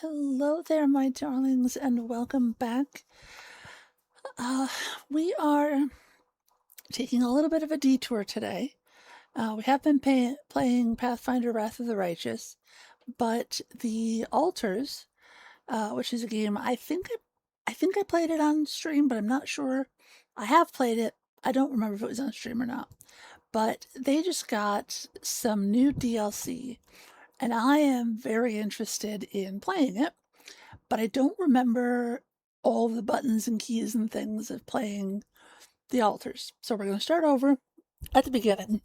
Hello there, my darlings, and welcome back. Uh, we are taking a little bit of a detour today. We have been playing Pathfinder Wrath of the Righteous, but the Altars, which is a game I think I played it on stream, but I'm not sure. I have played it. I don't remember if it was on stream or not. But they just got some new DLC, and I am very interested in playing it. But I don't remember all the buttons and keys and things of playing the altars. So we're going to start over at the beginning.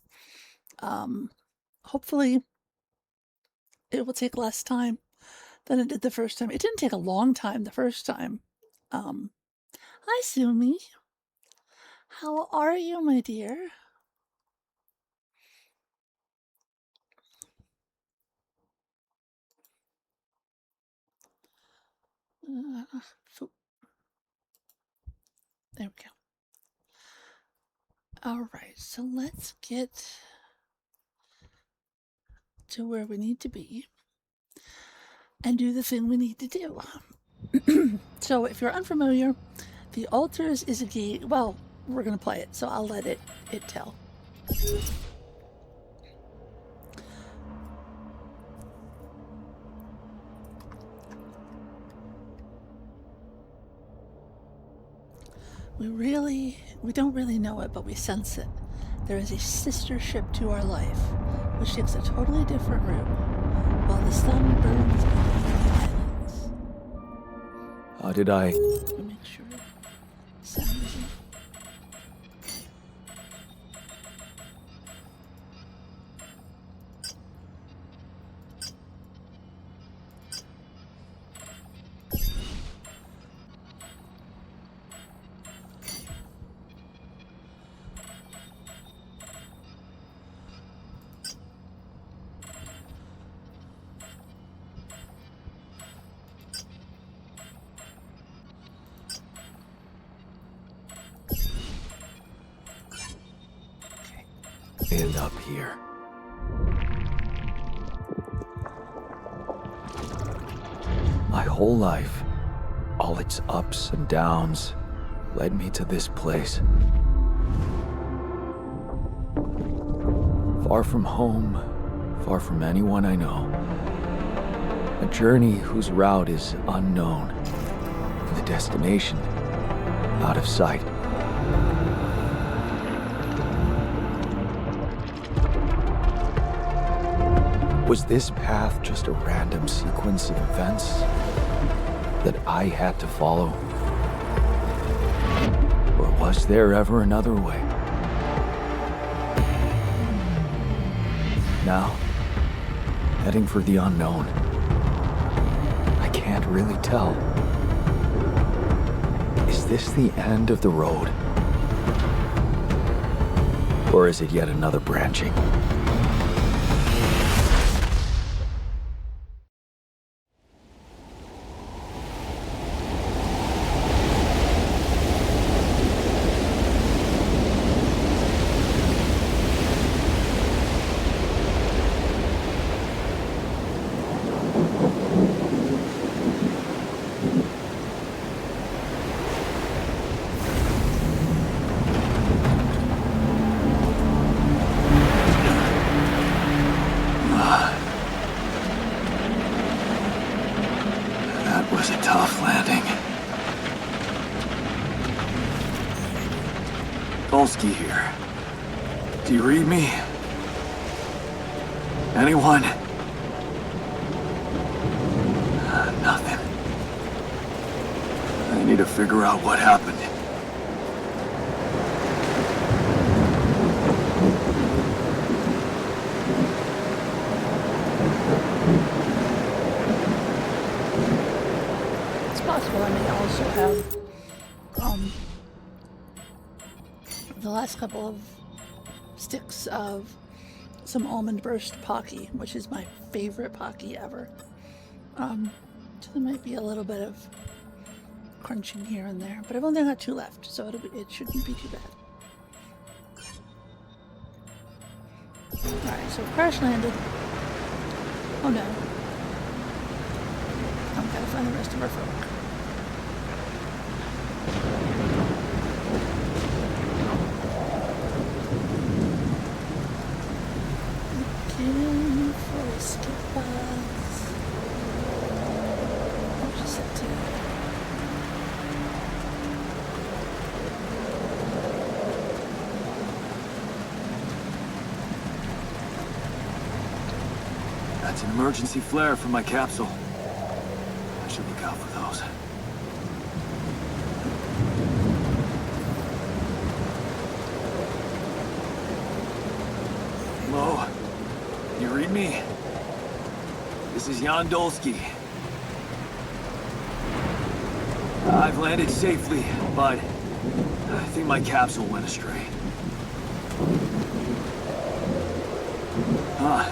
Hopefully, it will take less time than it did the first time. It didn't take a long time the first time. Hi, Sumi. How are you, my dear? There we go. All right, so let's get to where we need to be and do the thing we need to do. So if you're unfamiliar, the Altars is a game. Well, we're going to play it, so I'll let it tell. We don't really know it, but we sense it. There is a sister ship to our life, which takes a totally different route, while the sun burns behind the islands. How did I... Let me make sure sound isn't... end up here? My whole life, all its ups and downs, led me to this place. Far from home, far from anyone I know. A journey whose route is unknown, and the destination out of sight. Was this path just a random sequence of events that I had to follow? Or was there ever another way? Now, heading for the unknown. I can't really tell. Is this the end of the road? Or is it yet another branching? Polsky here. Do you read me? Anyone? Nothing. I need to figure out what happened. It's possible I may also have the last couple of sticks of some Almond Burst Pocky, which is my favorite Pocky ever. So there might be a little bit of crunching here and there, but I've only got 2 left, so it shouldn't be too bad. Alright, so crash landed. Oh no. gotta find the rest of our folk. Looking for escape pods. What just said to That's an emergency flare from my capsule. I should look out for those. Hello? You read me? This is Jan Dolsky. I've landed safely, but I think my capsule went astray. Huh.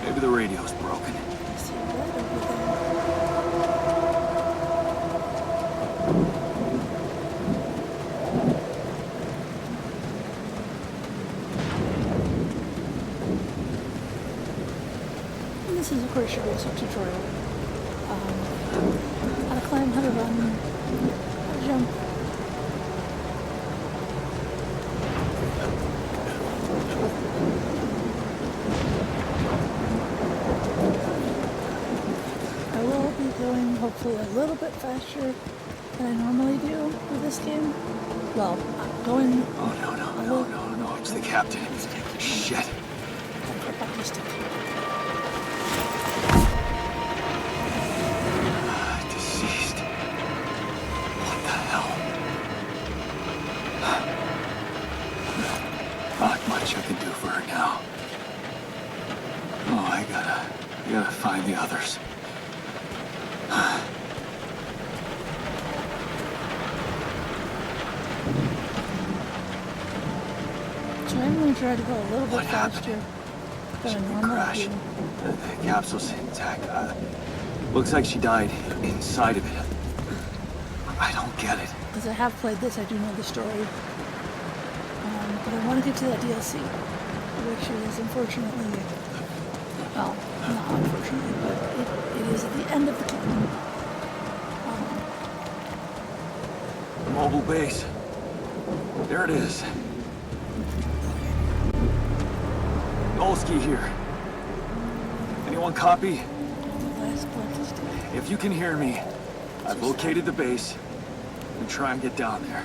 Maybe the radio's broken. I see red over there. And this is, of course, your basic tutorial. How to climb, how to run, how to jump. I will be going hopefully a little bit faster than I normally do with this game. Well, going. Oh, no, it's the captain. It's the captain. Shit. For a hockey stick. Deceased. What the hell? Not much I can do for her now. Oh, I gotta find the others. So I'm going to try to go a little bit What happened? faster than I Ship normally crash. do. The capsule's intact. Looks like she died inside of it. I don't get it. Because I have played this, I do know the story. But I want to get to that DLC, which is unfortunately, well, not unfortunately, but it is at the end of the game. Mobile base. There it is. Dolsky here. Anyone copy? The last place. If you can hear me, I've located the base. And try and get down there.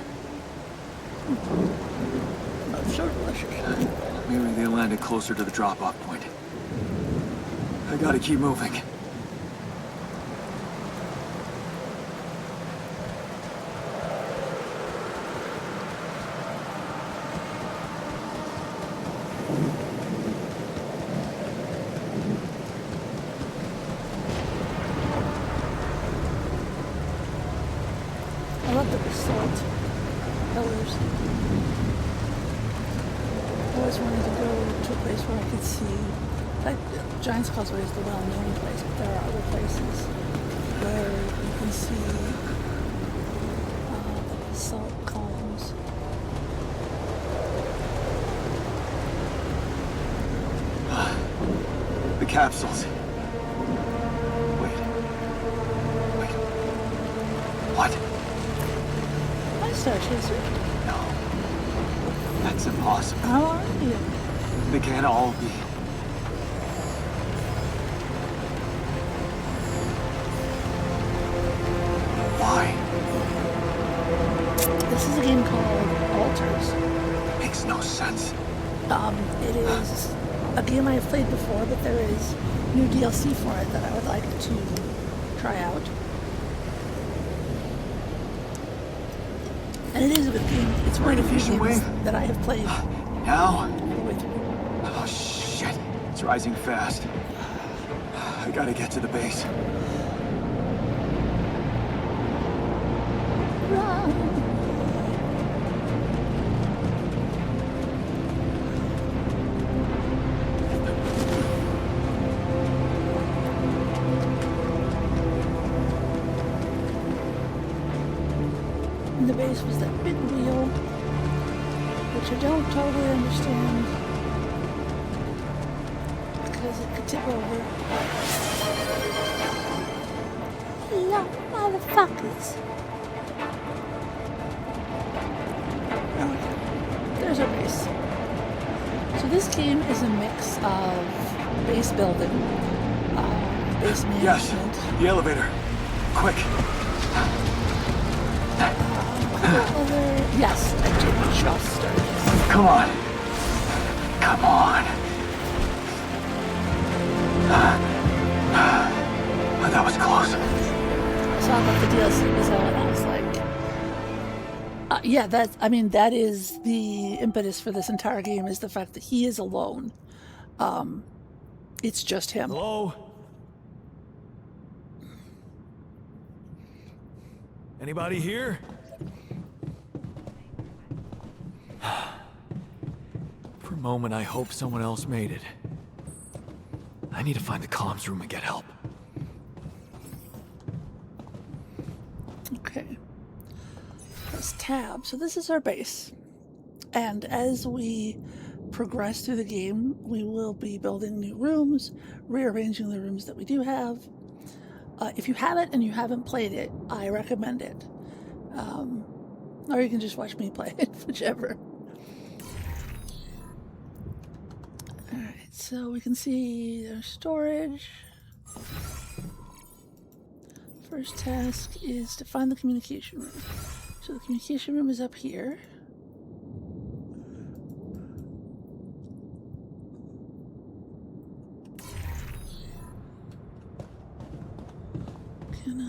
Oh, so delicious. Maybe they landed closer to the drop-off point. I gotta keep moving. I love the basalt pillars. I always wanted to go to a place where I could see, like Giant's Causeway is the well-known place, but there are other places where you can see the basalt columns. The capsules. Wait. What? Hi, Star Chaser. No. That's impossible. How are you? They can't all be. Why? This is a game called Altars. Makes no sense. It is a game I have played before, but there is new DLC for it that I would like to try out. And it is a good game. It's one of the few Radiation games wave? that I have played Now? all the way through. Oh, shit. It's rising fast. I gotta get to the base. Run! And the base was that big wheel, which I don't totally understand because it could tip over. Hello, motherfuckers. Okay, there's our base. So this game is a mix of base building, base Yes, management. the elevator. Quick. Yes, I did just start this. Come on. Come on. Oh, that was close. I saw that the DLC was out, and I was like, yeah, that is the impetus for this entire game, is the fact that he is alone. It's just him. Hello? Anybody here? For a moment, I hope someone else made it. I need to find the comms room and get help. Okay. Press tab. So this is our base. And as we progress through the game, we will be building new rooms, rearranging the rooms that we do have. If you have it and you haven't played it, I recommend it. Or you can just watch me play it, whichever. Alright, so we can see their storage. First task is to find the communication room. So the communication room is up here. Can I...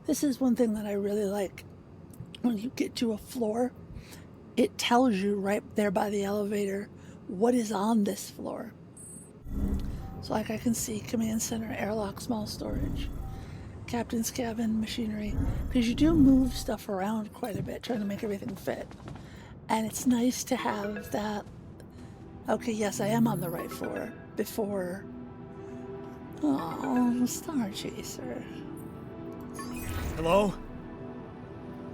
This is one thing that I really like. When you get to a floor, it tells you right there by the elevator what is on this floor. So like I can see command center, airlock, small storage, captain's cabin, machinery, because you do move stuff around quite a bit trying to make everything fit. And it's nice to have that, okay, yes, I am on the right floor, before, oh, Star Chaser. Hello?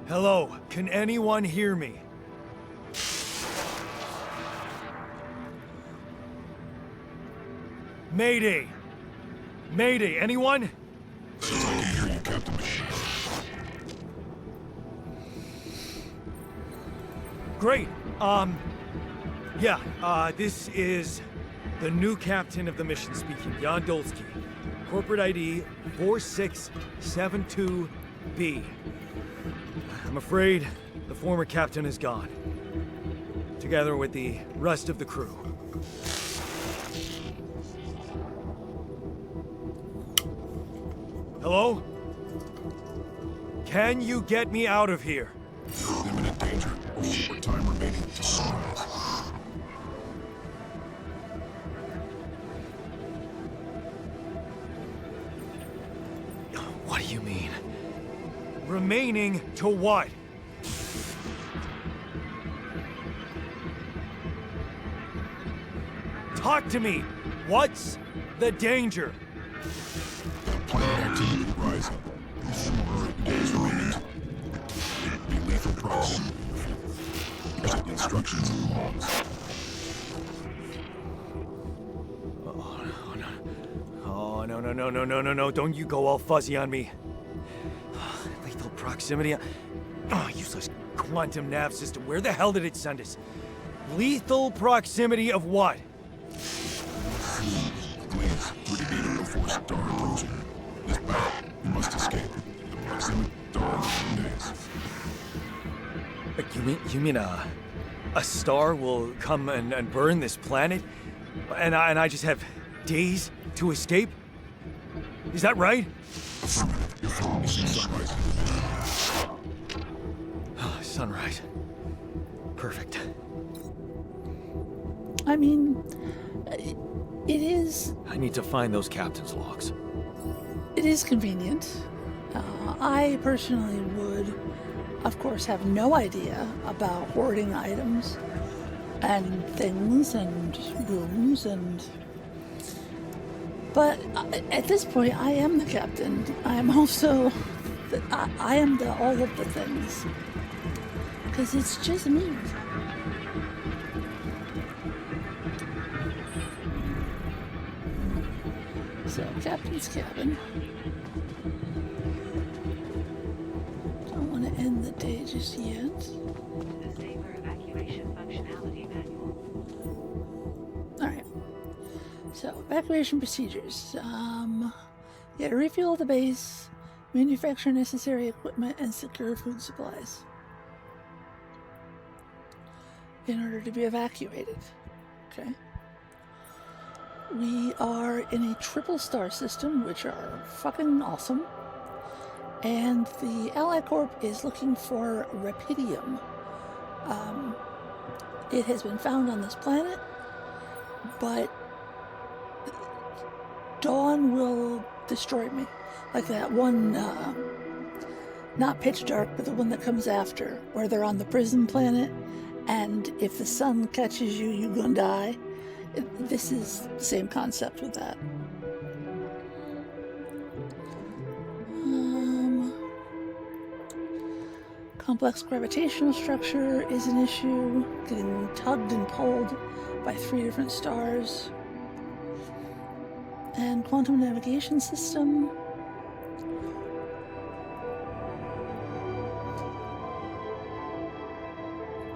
Hello? Can anyone hear me? Mayday! Mayday, anyone? Says I can hear you, Captain Machine. Great. This is the new captain of the mission speaking, Jan Dolsky. Corporate ID 4672B. I'm afraid the former captain is gone, together with the rest of the crew. Hello? Can you get me out of here? You're in imminent danger. Short time remaining to sunrise. What do you mean? Remaining to what? Talk to me! What's the danger? Planet activity rising. 4 days remaining. Be lethal proximity. Instructions and logs. Oh, no, don't you go all fuzzy on me. Lethal proximity. Oh, useless quantum nav system. Where the hell did it send us? Lethal proximity of what? Please, 3804 star approaching. This battle, you must escape. The proximity dawn in days. You mean a star will come and burn this planet? And I just have days to escape? Is that right? Affirmative. Your phone is sunrise. Sunrise. Perfect. I mean, it is I need to find those captain's logs. convenient. I personally would, of course, have no idea about hoarding items and things and rooms but at this point I am the captain. I am also I am all of the things, because it's just me. So, captain's cabin. Don't want to end the day just yet. The safer evacuation functionality manual. Alright. So, evacuation procedures. Yeah, refuel the base, manufacture necessary equipment, and secure food supplies in order to be evacuated. Okay. We are in a triple star system, which are fucking awesome. And the Ally Corp is looking for Rapidium. It has been found on this planet, but Dawn will destroy me. Like that one, not Pitch Dark, but the one that comes after, where they're on the prison planet, and if the sun catches you, you're gonna die. This is the same concept with that. Complex gravitational structure is an issue, getting tugged and pulled by 3 different stars. And quantum navigation system.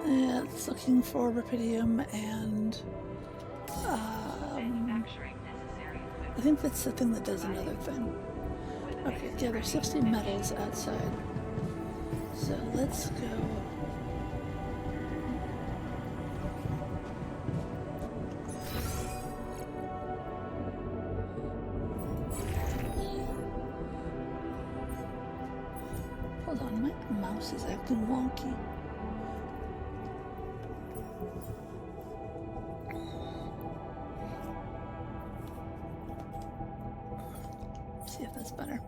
Yeah, it's looking for Rapidium and Manufacturing necessary equipment. I think that's the thing that does another thing. Okay, yeah, there's 60 metals outside. So let's go. Hold on, my mouse is acting wonky. See if that's better.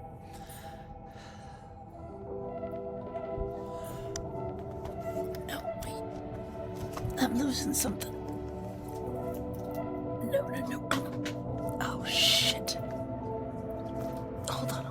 No, wait. I'm losing something. No. Oh, shit. Hold on.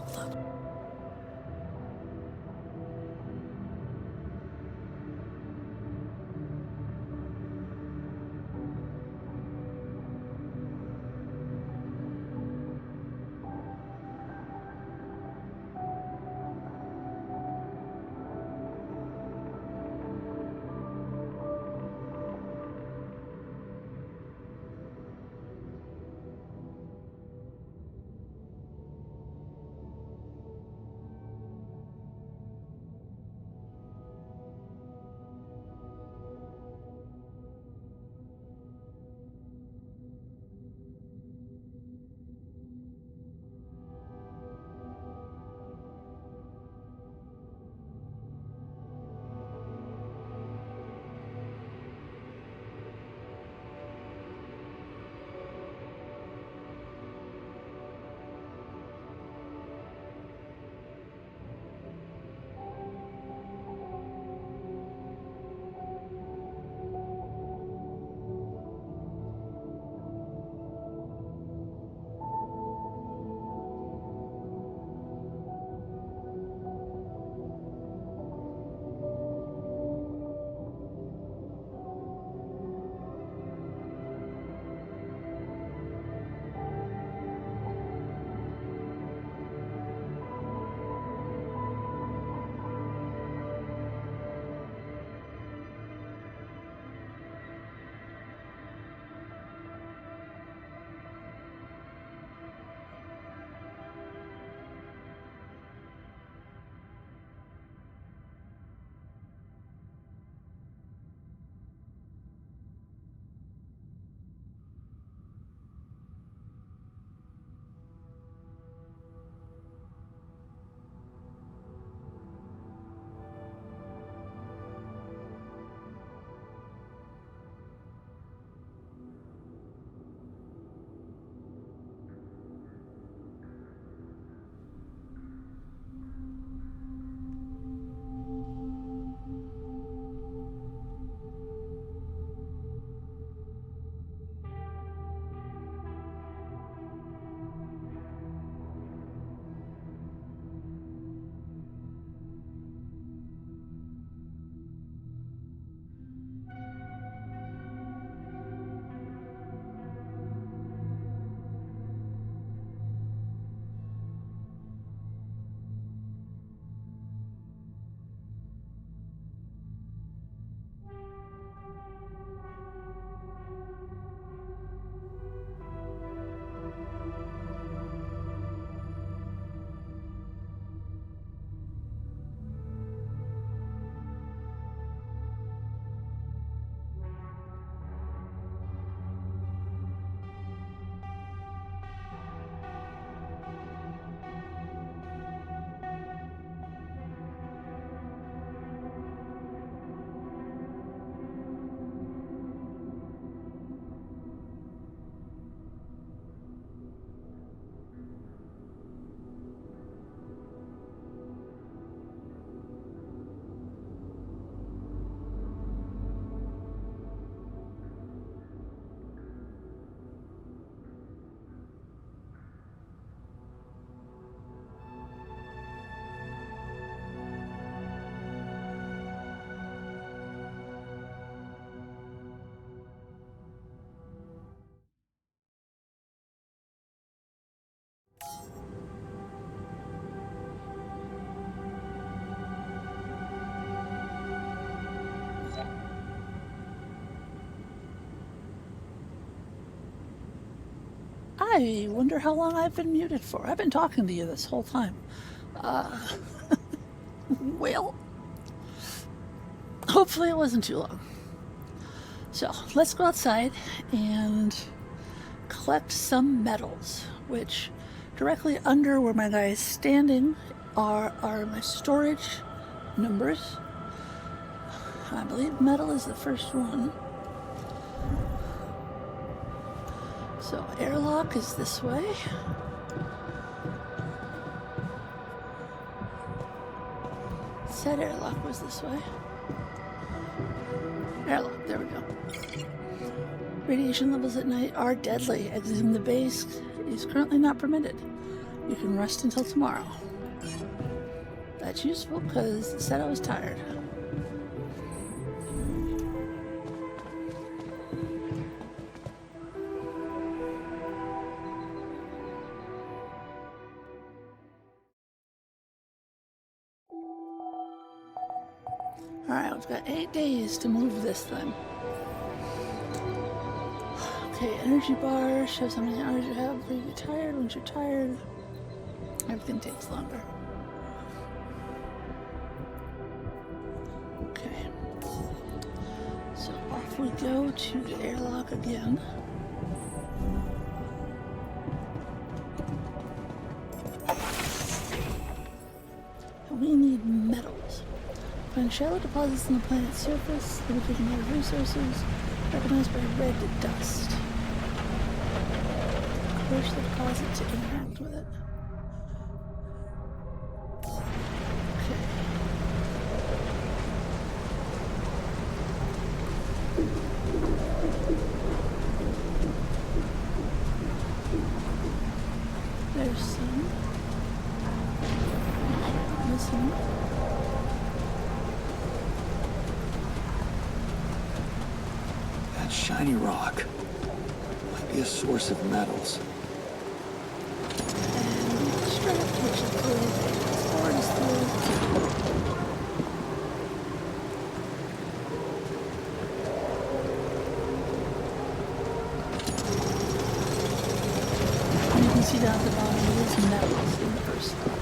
I wonder how long I've been muted for. I've been talking to you this whole time. Well, hopefully it wasn't too long. So let's go outside and collect some medals, which directly under where my guy is standing are my storage numbers. I believe metal is the first one. So airlock is this way. Said airlock was this way. Airlock, there we go. Radiation levels at night are deadly. Exiting the base is currently not permitted. You can rest until tomorrow. That's useful because it said I was tired. Alright, we've got 8 days to move this thing. Okay, energy bar shows how many hours you have before you get tired. Once you're tired, everything takes longer. Okay. So off we go to the airlock again. And we need metals. Find shallow deposits on the planet's surface, indicating their resources, recognized by red dust. Approach the deposit to interact with it. Okay. There's some. Missing. That shiny rock might be a source of metals. And straight, which is good. Storage is good. And you can see down at the bottom, it is metals in the first spot.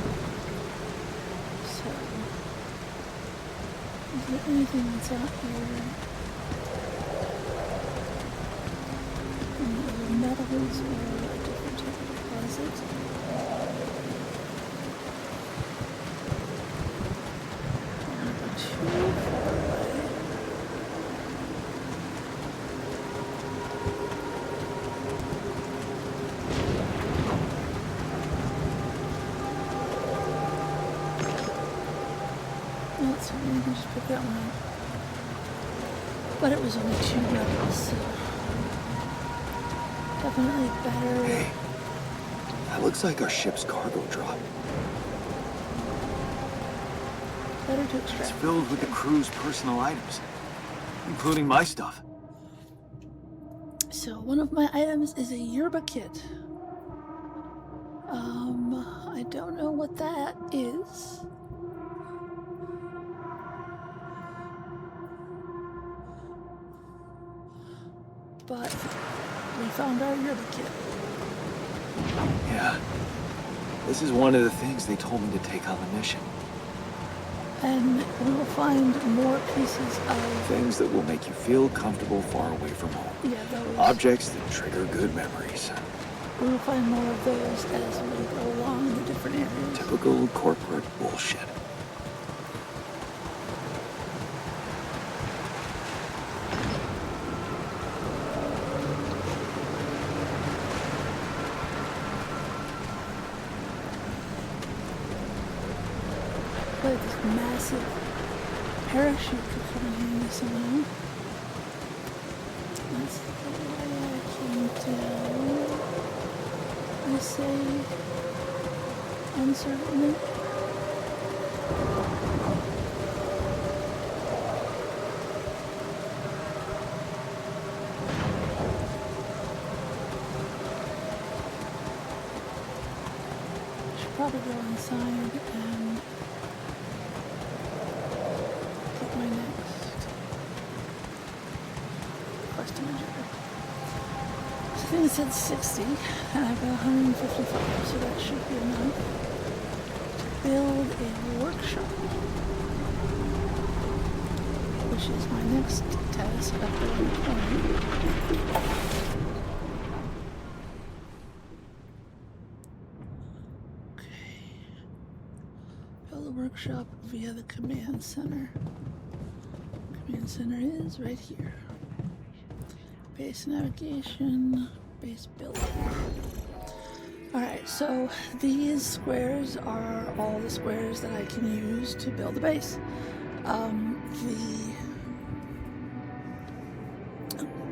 So, is there anything that's out here? Metals or a different type of deposit. Not too far away. That's fine, you can just pick that one up. But it was only 2 metals, so definitely better. Hey, that looks like our ship's cargo drop. Better to It's extract. filled with the crew's personal items, including my stuff. So one of my items is a yerba kit. I don't know what that is. But we found our yerba kit. Yeah. This is one of the things they told me to take on the mission. And we will find more pieces of, Things that will make you feel comfortable far away from home. yeah, those. Objects that trigger good memories. We will find more of those as we go along the different areas. Typical corporate bullshit. But this massive parachute could come in handy somehow. That's the way I came down. I say uncertainly. Should probably go inside and get my next quest imager. think it said 60, and I've got 155, so that should be enough to build a workshop, which is my next task up there in the corner. Okay. Build a workshop via the command center. Command center is right here. Base navigation, base building. Alright, so these squares are all the squares that I can use to build the base. Oh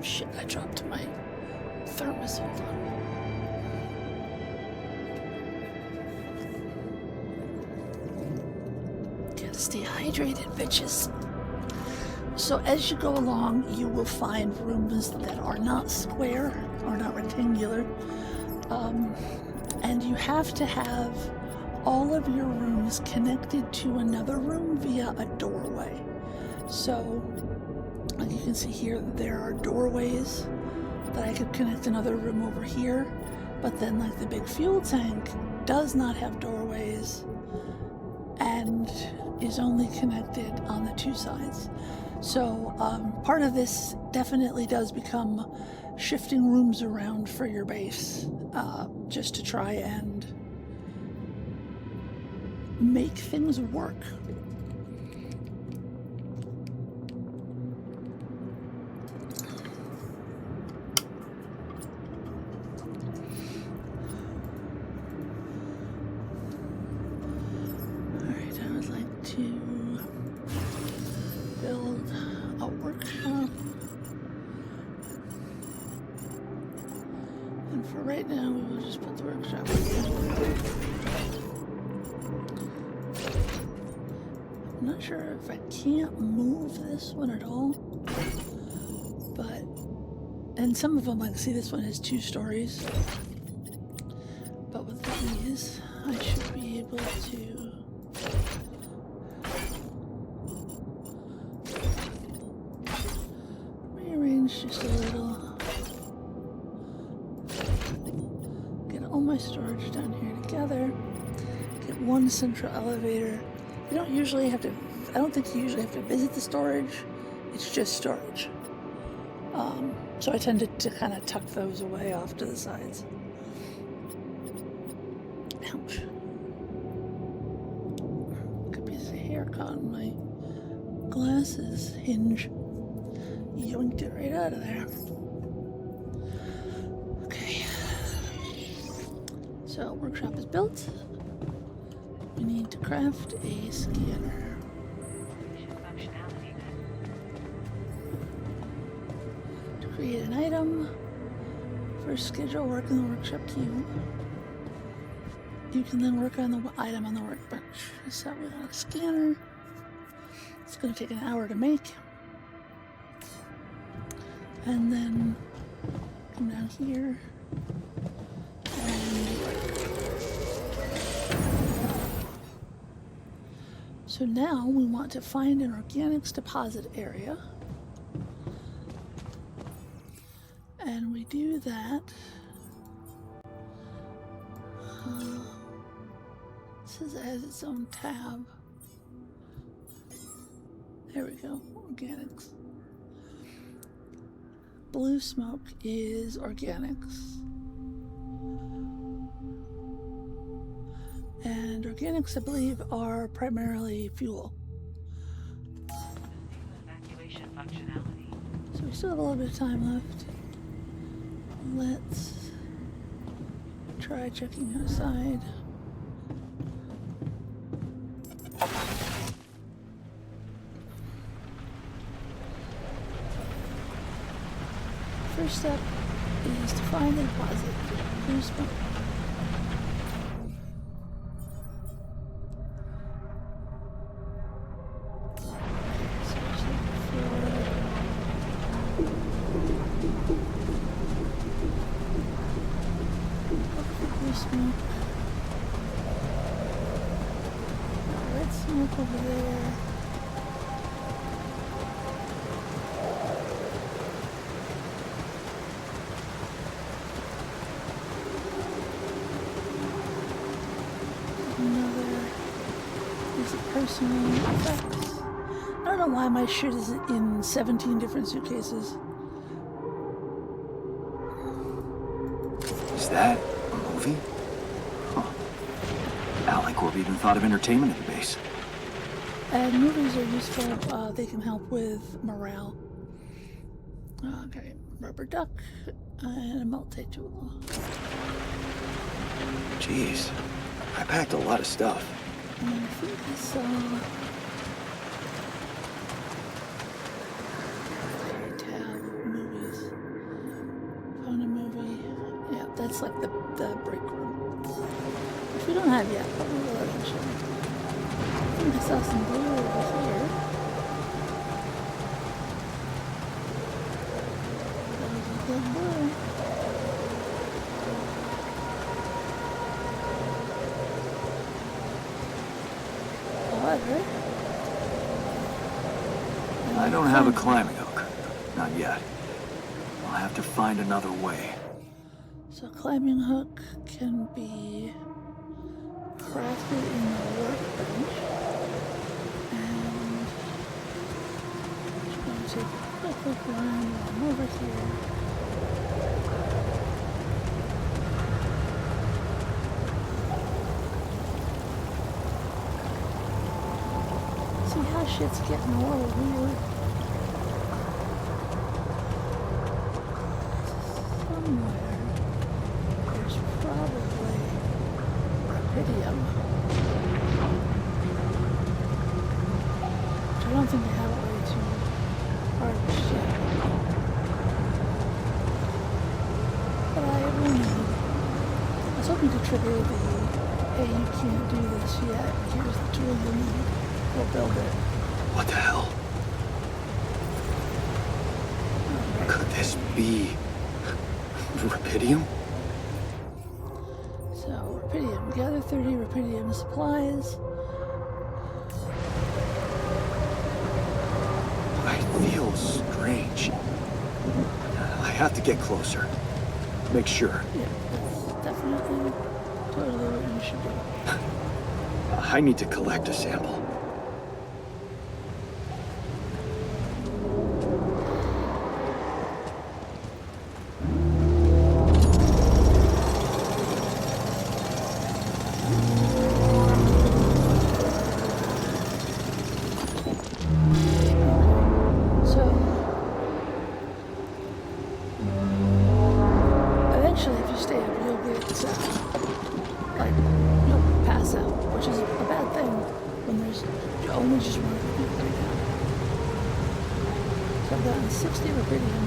shit, I dropped my thermos, hold on. Gotta stay hydrated, bitches. So as you go along, you will find rooms that are not square or not rectangular. And you have to have all of your rooms connected to another room via a doorway. So, like you can see here, there are doorways that I could connect another room over here. But then, like, the big fuel tank does not have doorways and is only connected on the two sides. So part of this definitely does become shifting rooms around for your base, just to try and make things work. Alright, I would like to build a workshop, and for right now we will just put the workshop in. I'm not sure if I can't move this one at all, but, and some of them, like, see, this one has 2 stories, but with these I should be able to just a little. Get all my storage down here together. Get one central elevator. You don't usually have to, I don't think you usually have to visit the storage. It's just storage. So I tended to kind of tuck those away off to the sides. Ouch. Good piece of hair caught on my glasses hinge. Yoinked it right out of there. Okay. So, workshop is built. We need to craft a scanner. Functionality To create an item, first schedule work in the workshop queue. You can then work on the item on the workbench. So we got a scanner. It's going to take an hour to make. And then come down here and so now we want to find an organics deposit area, and we do that. This is, it has its own tab. There we go, organics. Blue smoke is organics. And organics, I believe, are primarily fuel. evacuation functionality. So we still have a little bit of time left. Let's try checking outside. First step is to find the deposit. Blue smoke. So just look for blue smoke. Red smoke over there. Basic personal effects. I don't know why my shit is in 17 different suitcases. Is that a movie? Huh. AliCorp even thought of entertainment at the base. And movies are useful. They can help with morale. Okay, rubber duck and a multi-tool. Jeez, I packed a lot of stuff. And I think I saw tab movies. Found a movie. Yeah, that's like the break room. Which we don't have yet, but we will eventually. I think I saw some blue over here. That was a good blue. However, I don't have a climbing hook. Not yet. I'll have to find another way. so climbing hook can be crafted in the workbench. And I'm just going to take a quick look around while I'm over here. See how shit's getting a little weird. Somewhere there's probably rubidium. Which I don't think they have a way to harvest yet. But I will need. I was hoping to trigger the hey, you can't do this yet. Here's the tool you need. We'll build it. What the hell? Could this be rubidium? So, rubidium. Gather 30 rubidium supplies. I feel strange. I have to get closer. Make sure. Yeah, that's definitely totally what you should do. I need to collect a sample. So, eventually, if you stay up, you'll get, like, you'll pass out, which is a bad thing when there's only just one rubidium right now. So I've gotten 60 rubidium,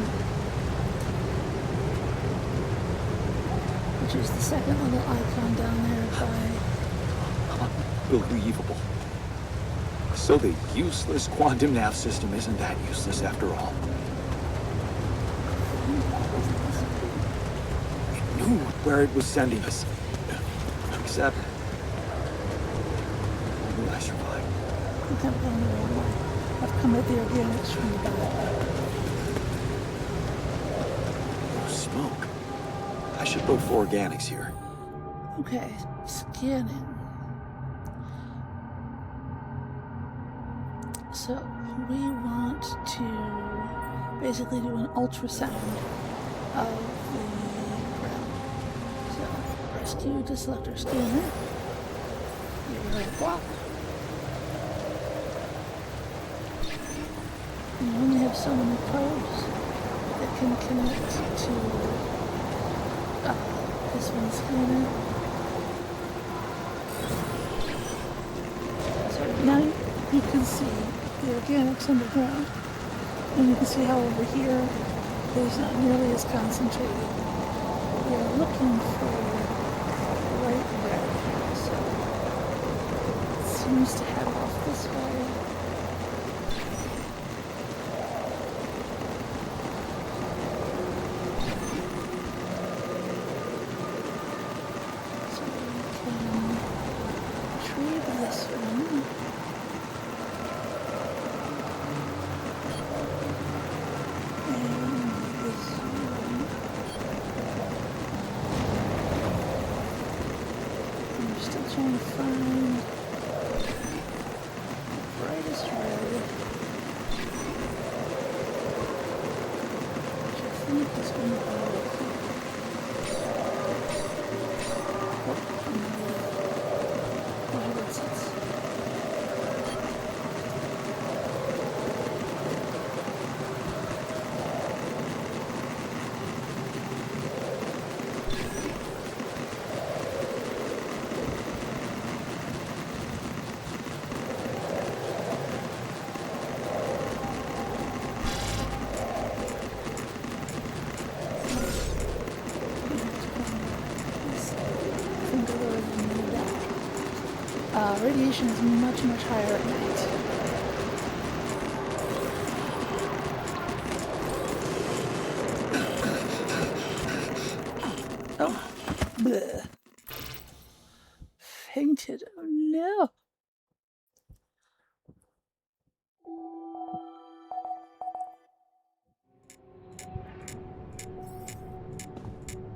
which is the second little icon down there by Unbelievable. So the useless quantum nav system isn't that useless after all. It knew where it was sending us. Except... How did I survive? I think I've gone the wrong way. I've come at the organics from the back. Oh, smoke. I should look for organics here. Okay, scanning. So we want to basically do an ultrasound of the ground. So press Q to select our scanner. Get rid of block. You only have so many probes that can connect to this one scanner. So now you can see the organics underground, and you can see how over here there's not nearly as concentrated. We are looking for bright red, so it seems to head off this way. So we can retrieve this one. I'm still trying to find Radiation is much, much higher at night. Oh, bleh. Fainted. Oh no.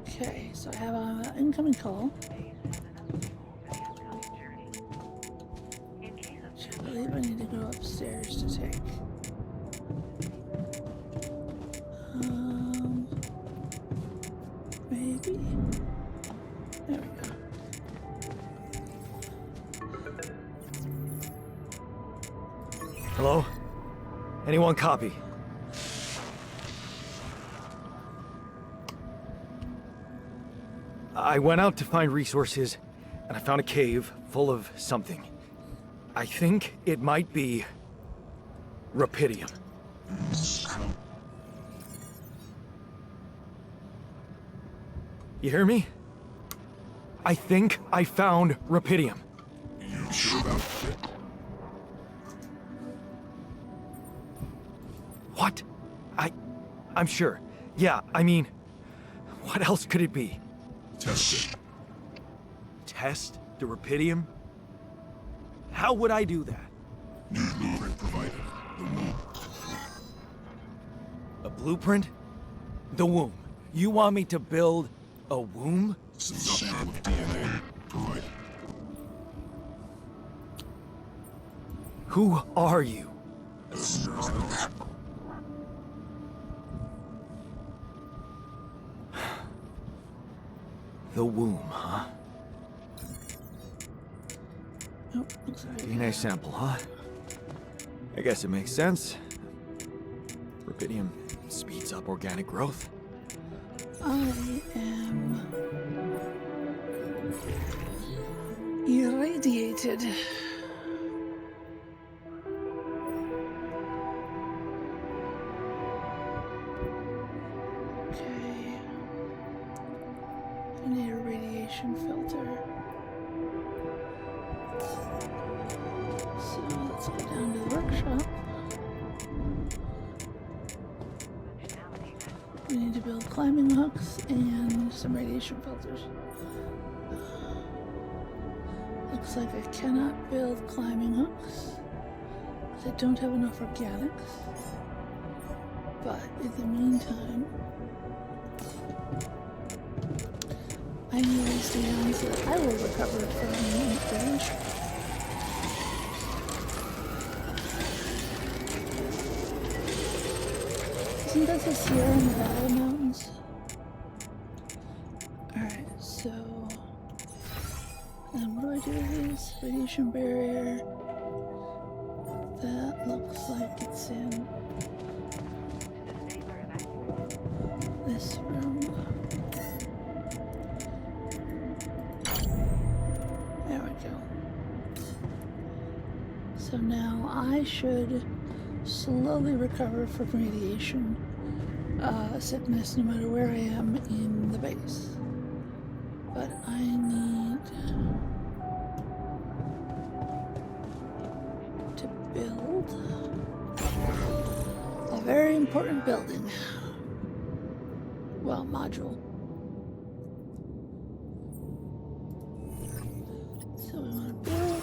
Okay, so I have an incoming call. I believe I need to go upstairs to take. Maybe. There we go. Hello? Anyone copy? I went out to find resources, and I found a cave full of something. I think it might be Rapidium. You hear me? I think I found Rapidium. You sure about it? What? I'm sure. Yeah, I mean, what else could it be? Test it. Test the Rapidium? How would I do that? New blueprint provided. The womb. A blueprint? The womb. You want me to build a womb? Some sample of DNA provided. Who are you? Listeners, The womb, huh? Oh, looks like DNA sample, huh? I guess it makes sense. Rapidium speeds up organic growth. I am irradiated. Okay. I need a radiation filter. So let's go down to the workshop. We need to build climbing hooks and some radiation filters. Looks like I cannot build climbing hooks because I don't have enough organics. But in the meantime, I need these down so that I will recover from radiation. Isn't that the Sierra Nevada mountains? Alright, so then what do I do with this? Radiation barrier. That looks like it's in this room. There we go. So now I should slowly recover from radiation sickness no matter where I am in the base. But I need to build a very important building. Well, module. So we want to build.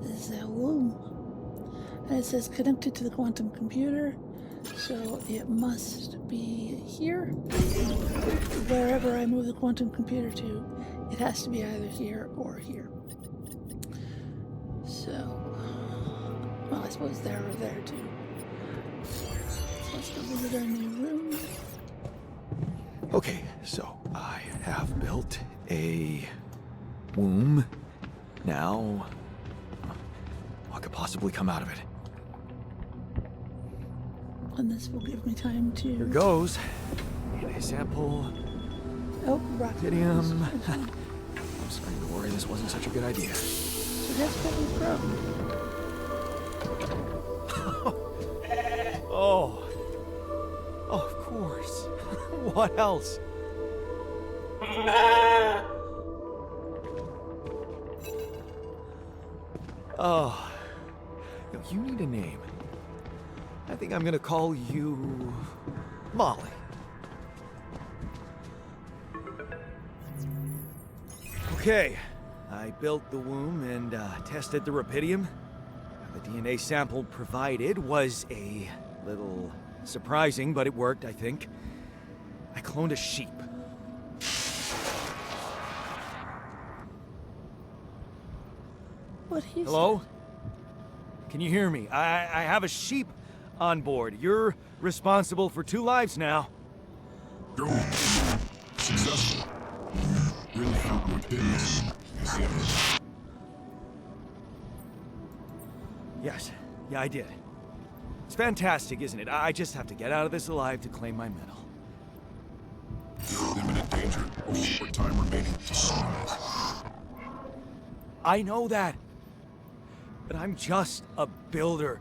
This is a womb. And it says connected to the quantum computer, so it must be here. Wherever I move the quantum computer to, it has to be either here or here. So, well, I suppose there or there too. So let's go visit our new room. Okay, so I have built a womb. Now, what could possibly come out of it? And this will give me time to... Here goes. DNA sample. Oh, rocket. Rapidium. I'm starting to worry this wasn't such a good idea. So that's what we broke. Oh. Oh, of course. What else? Oh, no, you need a name. I think I'm gonna call you Molly. Okay, I built the womb and tested the rapidium. The DNA sample provided was a little surprising, but it worked, I think. I cloned a sheep. What he Hello? Can you hear me? I have a sheep on board. You're responsible for 2 lives now. Go. Successful. Really happy with this. Yes. Yes. Yeah, I did. It's fantastic, isn't it? I just have to get out of this alive to claim my medal. You're in imminent danger. Only more time remaining to survive. I know that. But I'm just a builder.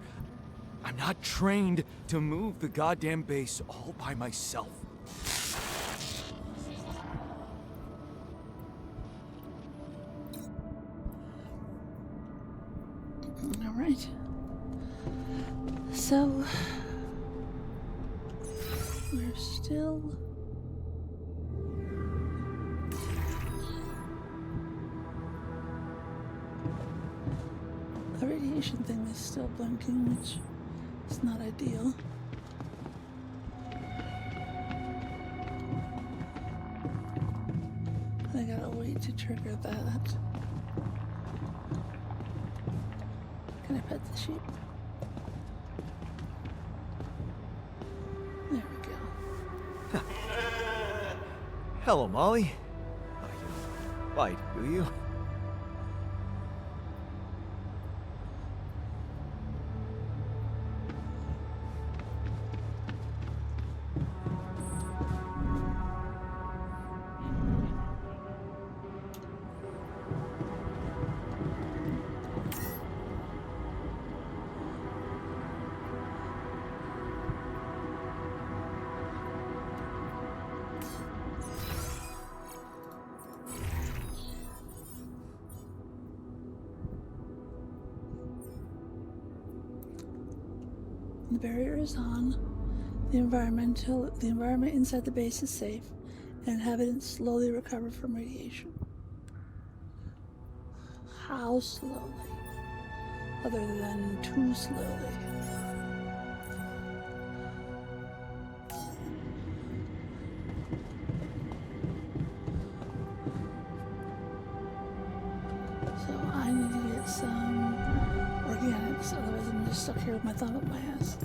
I'm not trained to move the goddamn base all by myself. All right. So we're still. The radiation thing is still blinking, which is not ideal. I gotta wait to trigger that. Can I pet the sheep? There we go. Hello, Molly. Bite, do you? The barrier is on. The environment inside the base is safe, and inhabitants slowly recover from radiation. How slowly? Other than too slowly. So I need to get some organics, otherwise I'm just stuck here with my thumb up my ass.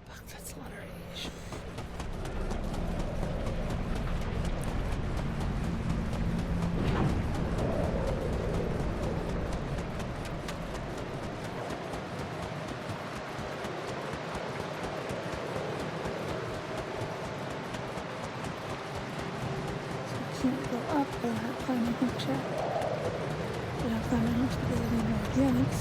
Fuck, that's a lot of radiation. So I can't go up without climbing hooks yet. Without climbing hooks because I need more organics.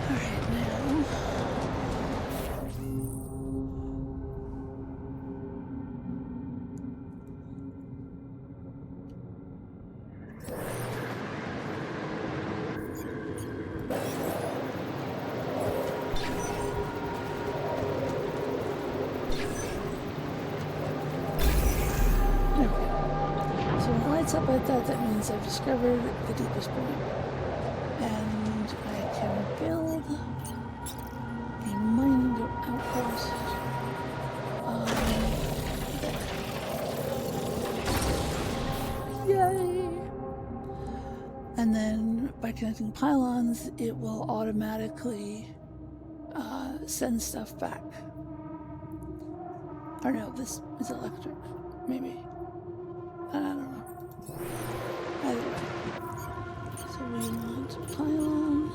Alright, now. There we go. So when it lights up like that, that means I've discovered the deepest point. And I can build a mining outpost. Yay! And then by connecting pylons, it will automatically send stuff back. Or no, this is electric. Maybe. I don't know. Either way. So we want pylon.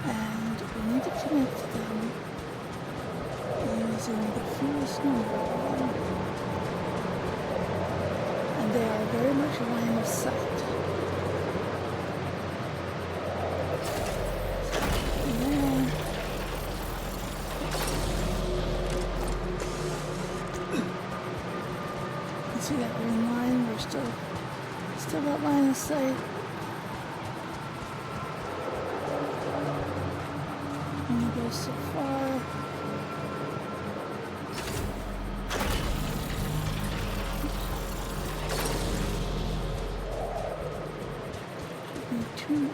And we need to connect them using the fewest number of them. And they are very much line of sight. There. You see that green line? We're still got line of sight. Only goes so far. Should need 2 more.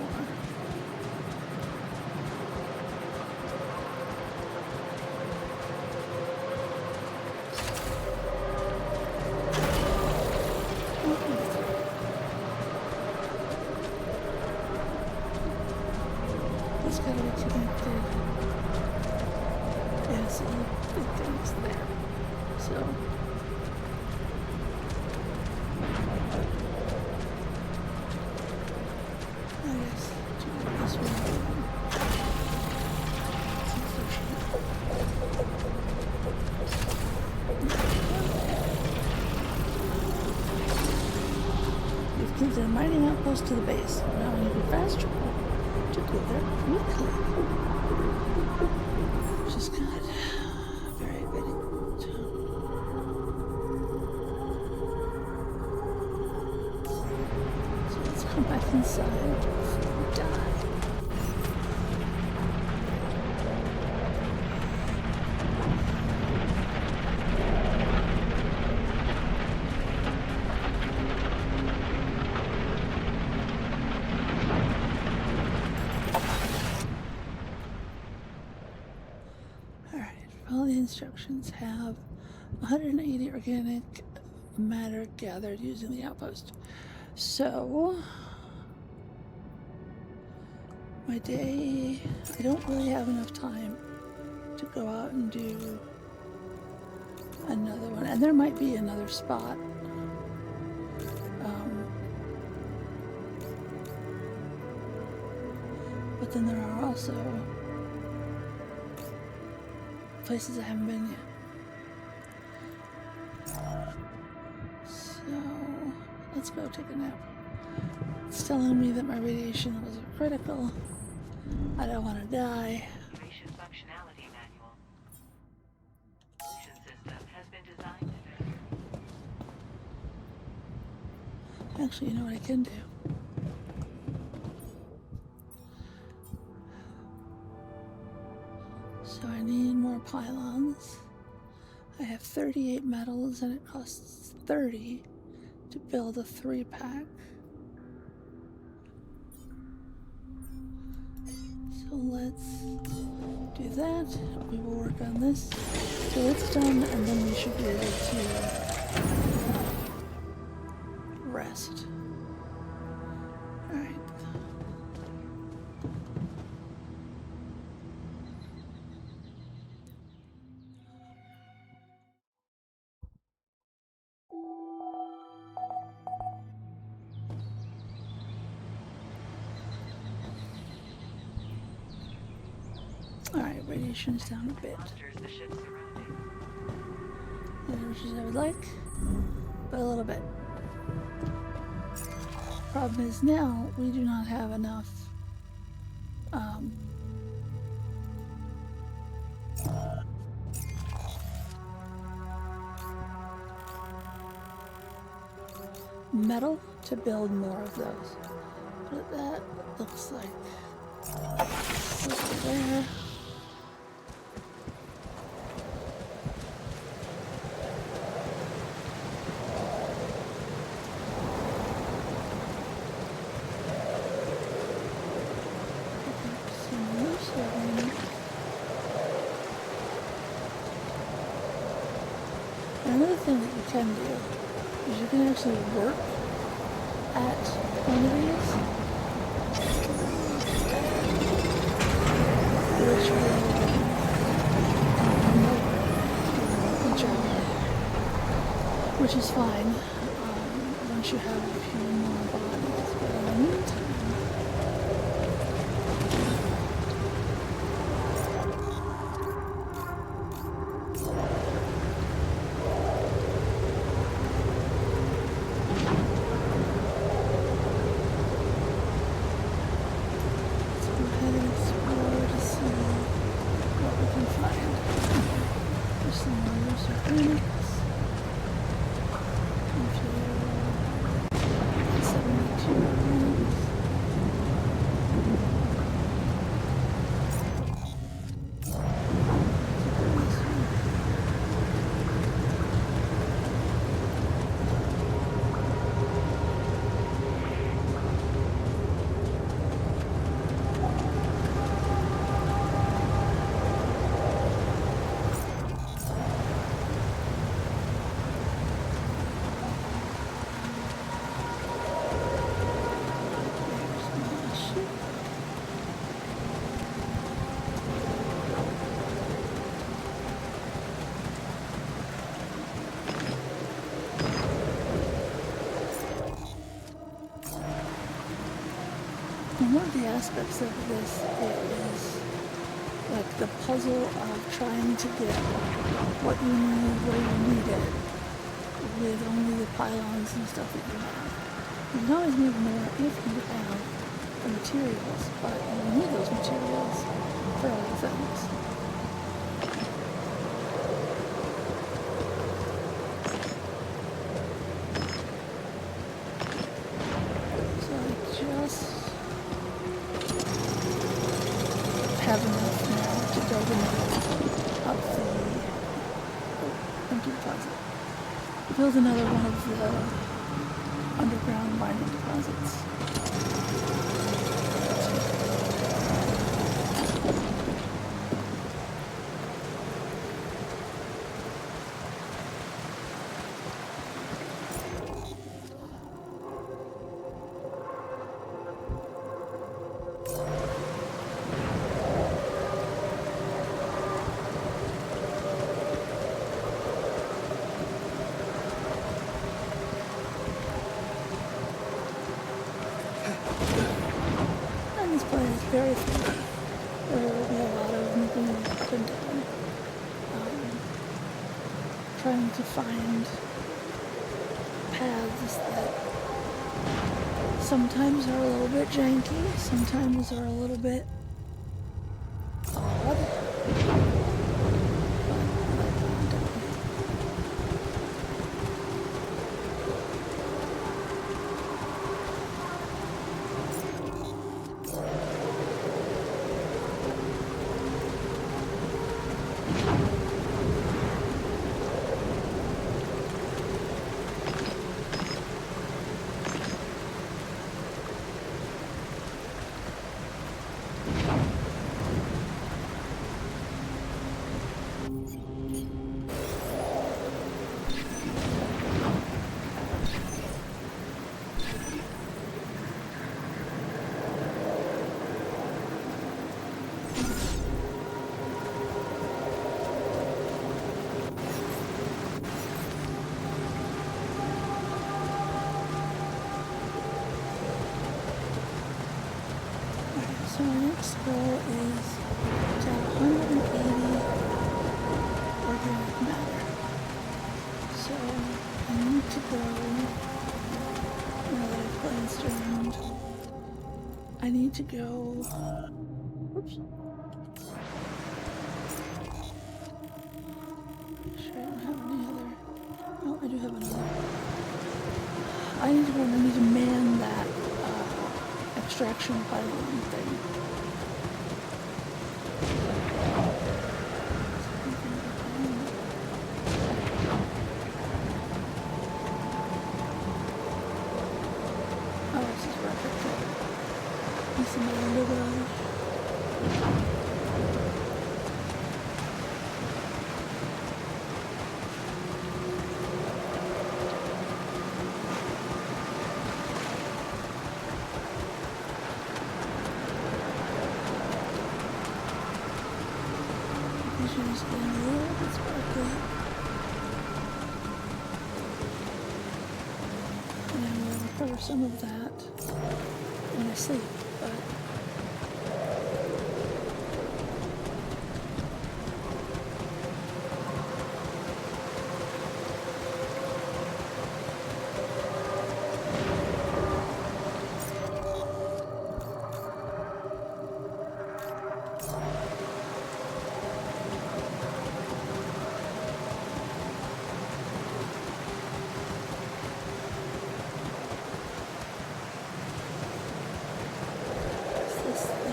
It's gotta be connected. Yeah, see, it connects there. So. I guess do it this way. These kids are mining out close to the base. Now we need to fast travel to go there quickly. Which is good. Very good. So let's come back inside before we die. All the instructions have 180 organic matter gathered using the outpost. So, my day, I don't really have enough time to go out and do another one. And there might be another spot. But then there are also places I haven't been yet. So, let's go take a nap. It's telling me that my radiation levels are critical. I don't want to die. Evacuation functionality manual. Propulsion system has been designed to Actually, you know what I can do? So I need more pylons. I have 38 metals and it costs 30 to build a 3-pack. So let's do that. We will work on this till it's done and then we should be able to rest. Alright. Alright, radiation's down a bit. monitors the ship surrounding. Not as much as I would like, but a little bit. Problem is now we do not have enough metal to build more of those. But that looks like over there. Some loose lighting. Another thing that you can do is you can actually work at one of these, which will which is fine once you have a few more bodies. But in the meantime, let's go ahead and explore to see what we can find. There's some more serpents. 72 rings. And one of the aspects of this is like the puzzle of trying to get what you need where you need it with only the pylons and stuff that you have. You can always make more if you have the materials, but you need those materials for other things. So I just have enough now to build another up the empty deposit. Build another one of the underground mining deposits. And this planet is very free. There will be a lot of moving up and down. Trying to find paths that sometimes are a little bit janky, sometimes are a little bit odd. But I found them. So our next goal is to have 180 organic matter. So I need to go, now that I've glanced around, I need to go, oops. Sure I don't have any other, oh I do have another. I need to go and I need to man that extraction pylon thing. Oh, this is where I picked up. This is my undergarage. Vision is getting a little bit sparkly. store some of that when I sleep, but is this the...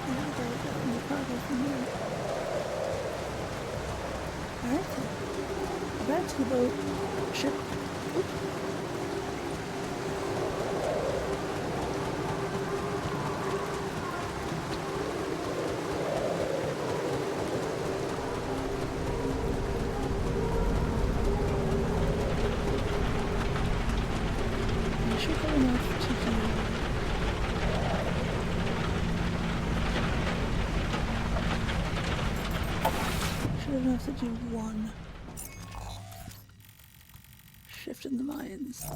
Yeah, there we go, no cargo from here. Alright then. Back to the boat. Ship. Oop. I should have enough to do. Should have enough to do one shift in the mines.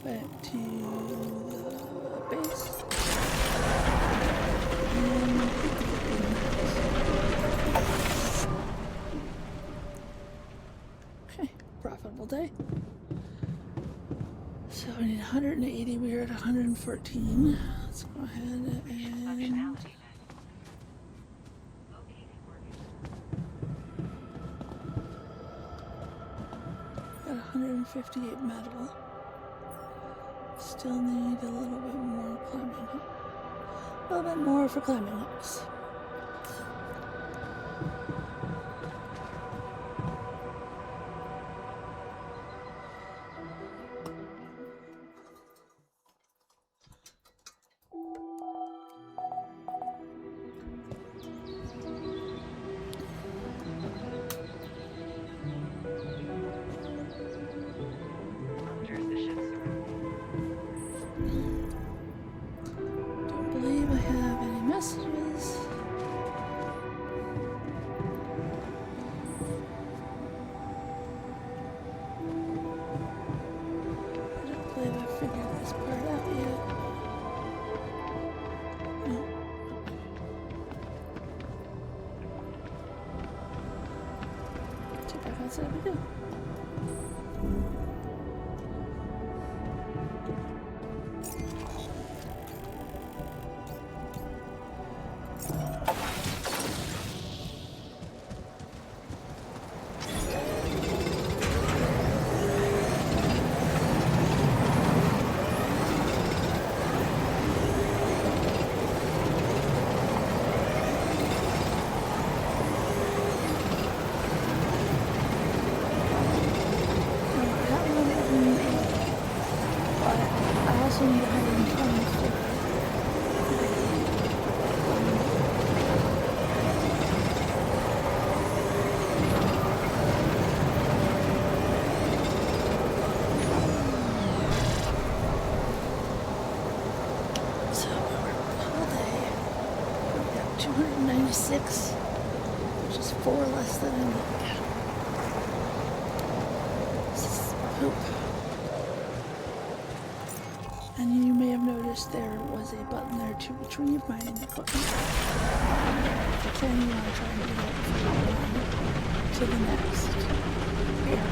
Back to the base. Okay, profitable day. So we need 180, we're at 114. Let's go ahead and Functionality manual. Locating working. got 158 metal. Still need a little bit more climbing. A little bit more for climbing hooks. Monitors the ship's Don't believe I have any messages. I don't believe I figured this part out yet. No. Too bad that's what we do. I also need 120 So all day we got 296, which is 4 less than I need. This is poop. And you may have noticed there was a button there to retrieve mining equipment. If you can, you want to try and do that before you go on to the next area.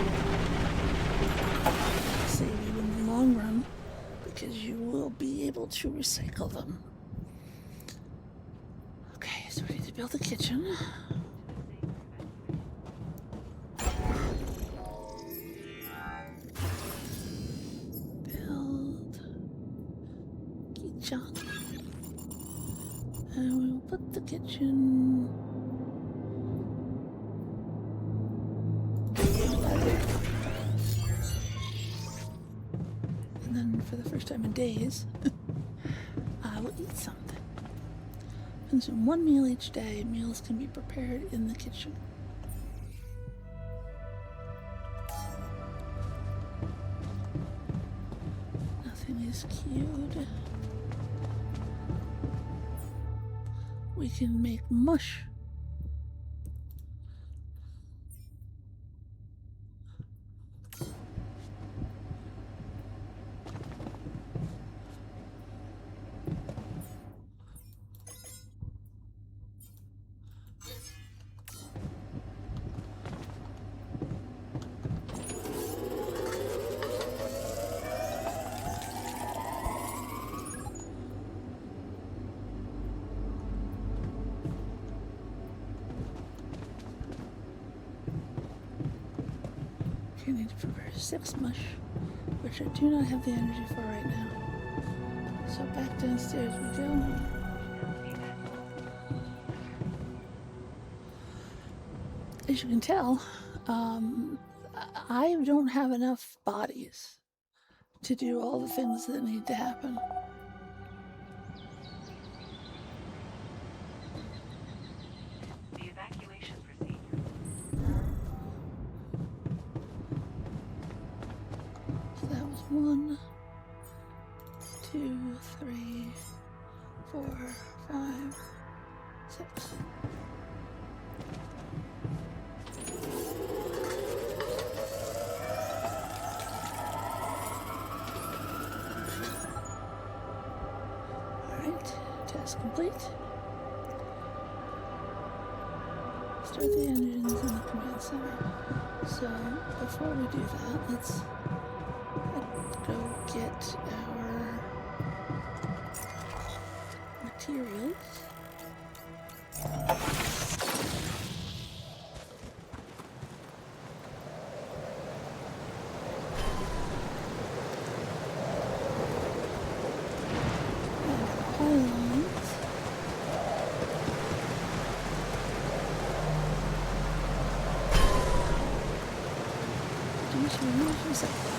Save you in the long run because you will be able to recycle them. Okay, so we need to build a kitchen. Build kitchen. And we'll put the kitchen and then for the first time in days, I will eat something. Consume one meal each day. Meals can be prepared in the kitchen. Nothing is queued. We can make mush. I need to prepare 6 mush, which I do not have the energy for right now. So back downstairs we go. As you can tell, I don't have enough bodies to do all the things that need to happen. The evacuation procedure. So that was 1, 2, 3, 4, 5, 6. Alright, task complete. Start the engines in the command center. So before we do that, let's go get our materials. And pylons. Due to emergency supply.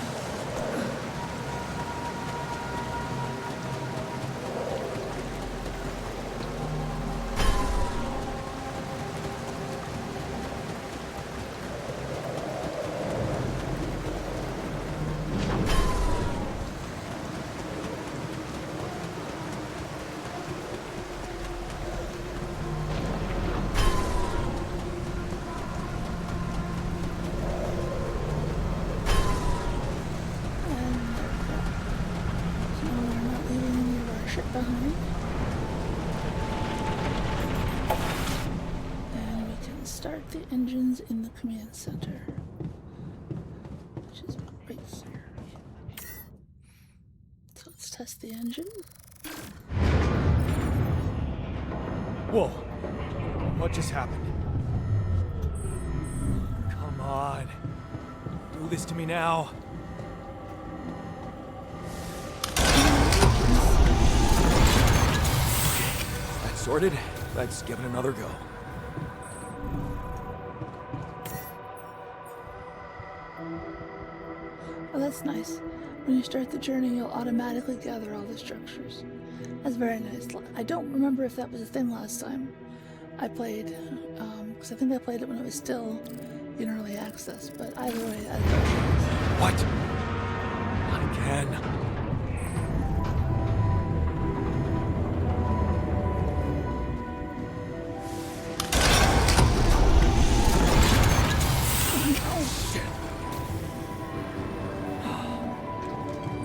Behind. And we can start the engines in the command center, which is right here. So let's test the engine. Whoa. What just happened? Come on. Do this to me now. That's sorted. Let's give it another go. Oh, that's nice. When you start the journey, you'll automatically gather all the structures. That's very nice. I don't remember if that was a thing last time I played, because I think I played it when it was still in early access, but either way, I love it. What? Not again.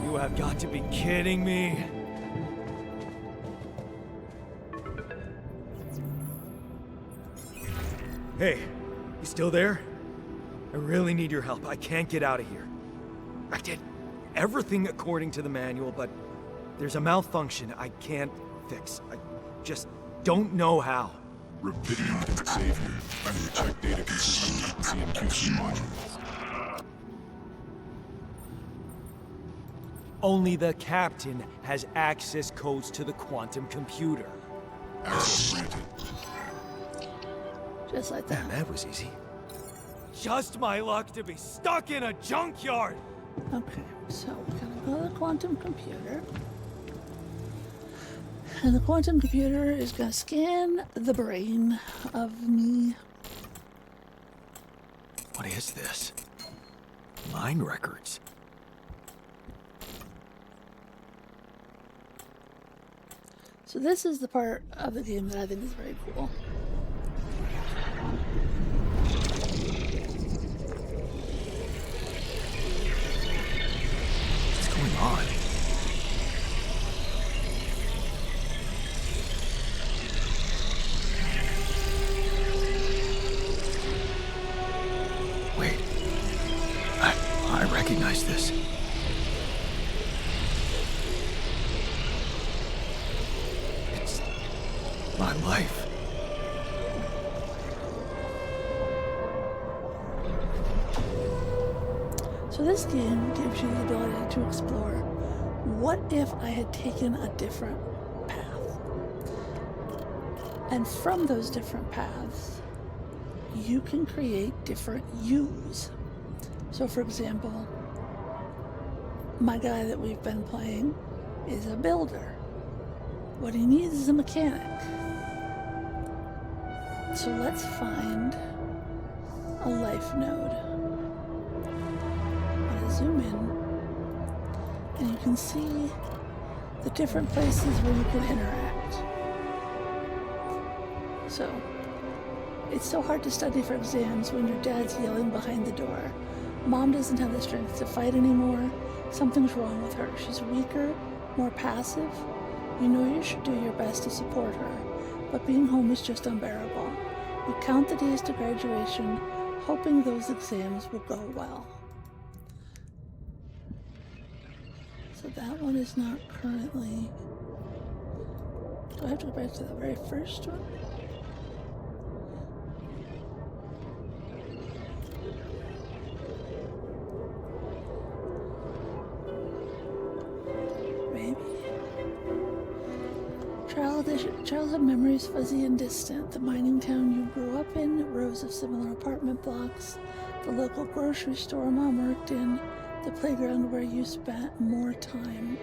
You have got to be kidding me. Hey, you still there? I really need your help. I can't get out of here. I did everything according to the manual, but there's a malfunction I can't fix. I just don't know how. Rapidium can save you. I will check data consistent with CMQC modules. Only the captain has access codes to the quantum computer. Access granted. Just like that. Man, that was easy. Just my luck to be stuck in a junkyard. Okay, so we're gonna the quantum computer. And the quantum computer is going to scan the brain of me. What is this? Mind records. So this is the part of the game that I think is very cool. What's going on? Wait. I recognize this. It's my life. So this game gives you the ability to explore, what if I had taken a different path? And from those different paths, you can create different yous. So for example, my guy that we've been playing is a builder. What he needs is a mechanic. So let's find a life node. I'm gonna zoom in, and you can see the different places where you can interact. So, it's so hard to study for exams when your dad's yelling behind the door. Mom doesn't have the strength to fight anymore. Something's wrong with her. She's weaker, more passive. You know you should do your best to support her, but being home is just unbearable. You count the days to graduation, hoping those exams will go well. So that one is not currently... Do I have to go back to the very first one? Childhood memories fuzzy and distant. The mining town you grew up in, rows of similar apartment blocks, the local grocery store Mom worked in, the playground where you spent more time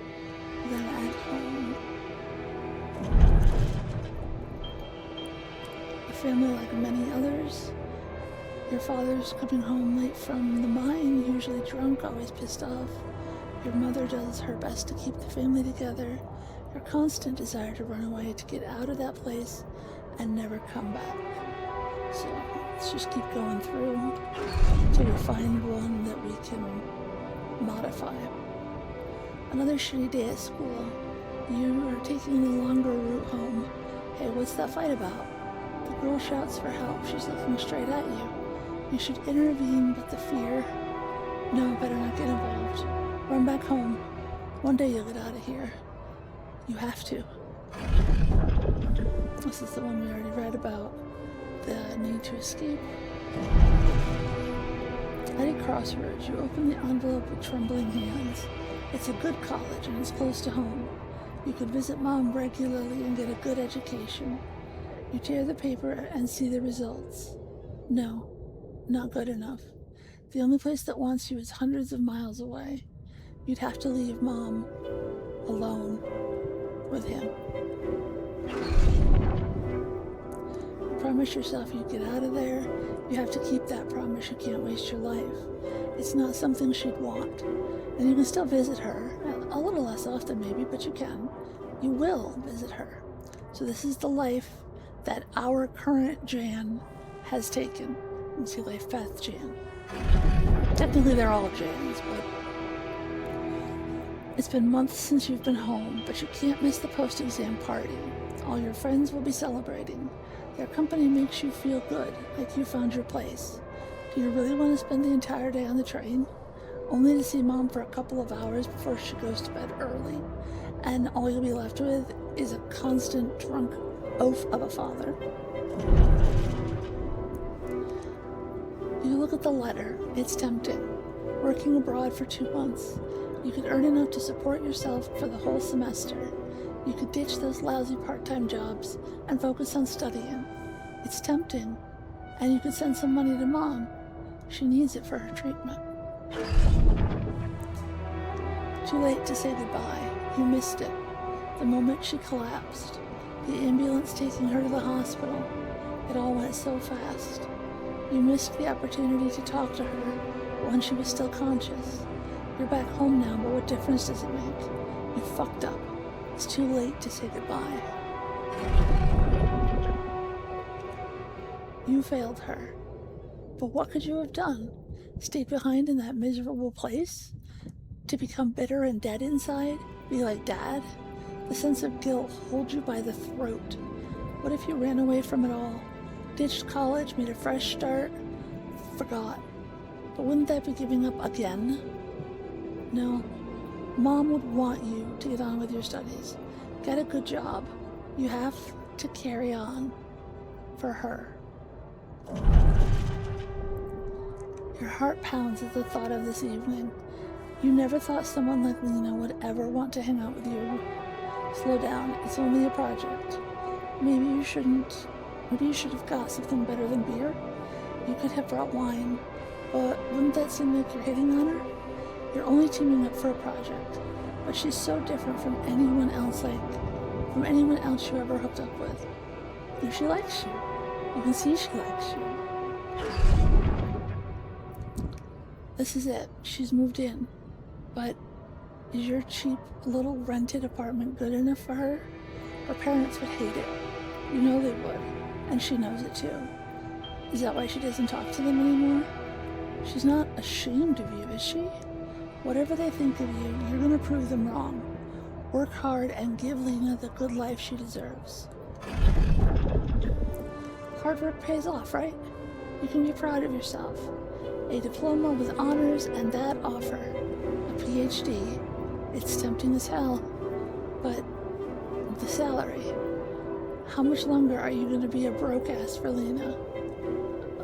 than at home. A family like many others. Your father's coming home late from the mine, usually drunk, always pissed off. Your mother does her best to keep the family together. Your constant desire to run away, to get out of that place and never come back. So let's just keep going through until we find one that we can modify. Another shitty day at school. You are taking the longer route home. Hey, what's that fight about? The girl shouts for help. She's looking straight at you. You should intervene, but the fear. No, better not get involved. Run back home. One day you'll get out of here. You have to. This is the one we already read about. The need to escape. At a crossroads, you open the envelope with trembling hands. It's a good college and it's close to home. You could visit Mom regularly and get a good education. You tear the paper and see the results. No, not good enough. The only place that wants you is hundreds of miles away. You'd have to leave Mom alone with him. You promise yourself you'd get out of there. You have to keep that promise. You can't waste your life. It's not something she'd want. And you can still visit her. A little less often maybe, but you can. You will visit her. So this is the life that our current Jan has taken. You can see Life Path Jan. Technically they're all Jans, but it's been months since you've been home, but you can't miss the post-exam party. All your friends will be celebrating. Their company makes you feel good, like you found your place. Do you really want to spend the entire day on the train? Only to see Mom for a couple of hours before she goes to bed early. And all you'll be left with is a constant drunk oaf of a father. You look at the letter. It's tempting. Working abroad for 2 months. You could earn enough to support yourself for the whole semester. You could ditch those lousy part-time jobs and focus on studying. It's tempting. And you could send some money to Mom. She needs it for her treatment. Too late to say goodbye. You missed it. The moment she collapsed. The ambulance taking her to the hospital. It all went so fast. You missed the opportunity to talk to her when she was still conscious. You're back home now, but what difference does it make? You fucked up. It's too late to say goodbye. You failed her. But what could you have done? Stayed behind in that miserable place? To become bitter and dead inside? Be like Dad? The sense of guilt holds you by the throat. What if you ran away from it all? Ditched college, made a fresh start? Forgot. But wouldn't that be giving up again? No. Mom would want you to get on with your studies. Get a good job. You have to carry on. For her. Your heart pounds at the thought of this evening. You never thought someone like Lena would ever want to hang out with you. Slow down. It's only a project. Maybe you should have got something better than beer. You could have brought wine. But wouldn't that seem like you're hitting on her? You're only teaming up for a project. But she's so different from anyone else you ever hooked up with. And she likes you. You can see she likes you. This is it. She's moved in. But is your cheap little rented apartment good enough for her? Her parents would hate it. You know they would. And she knows it too. Is that why she doesn't talk to them anymore? She's not ashamed of you, is she? Whatever they think of you, you're gonna prove them wrong. Work hard and give Lena the good life she deserves. Hard work pays off, right? You can be proud of yourself. A diploma with honors and that offer. A PhD. It's tempting as hell. But the salary. How much longer are you going to be a broke ass for Lena?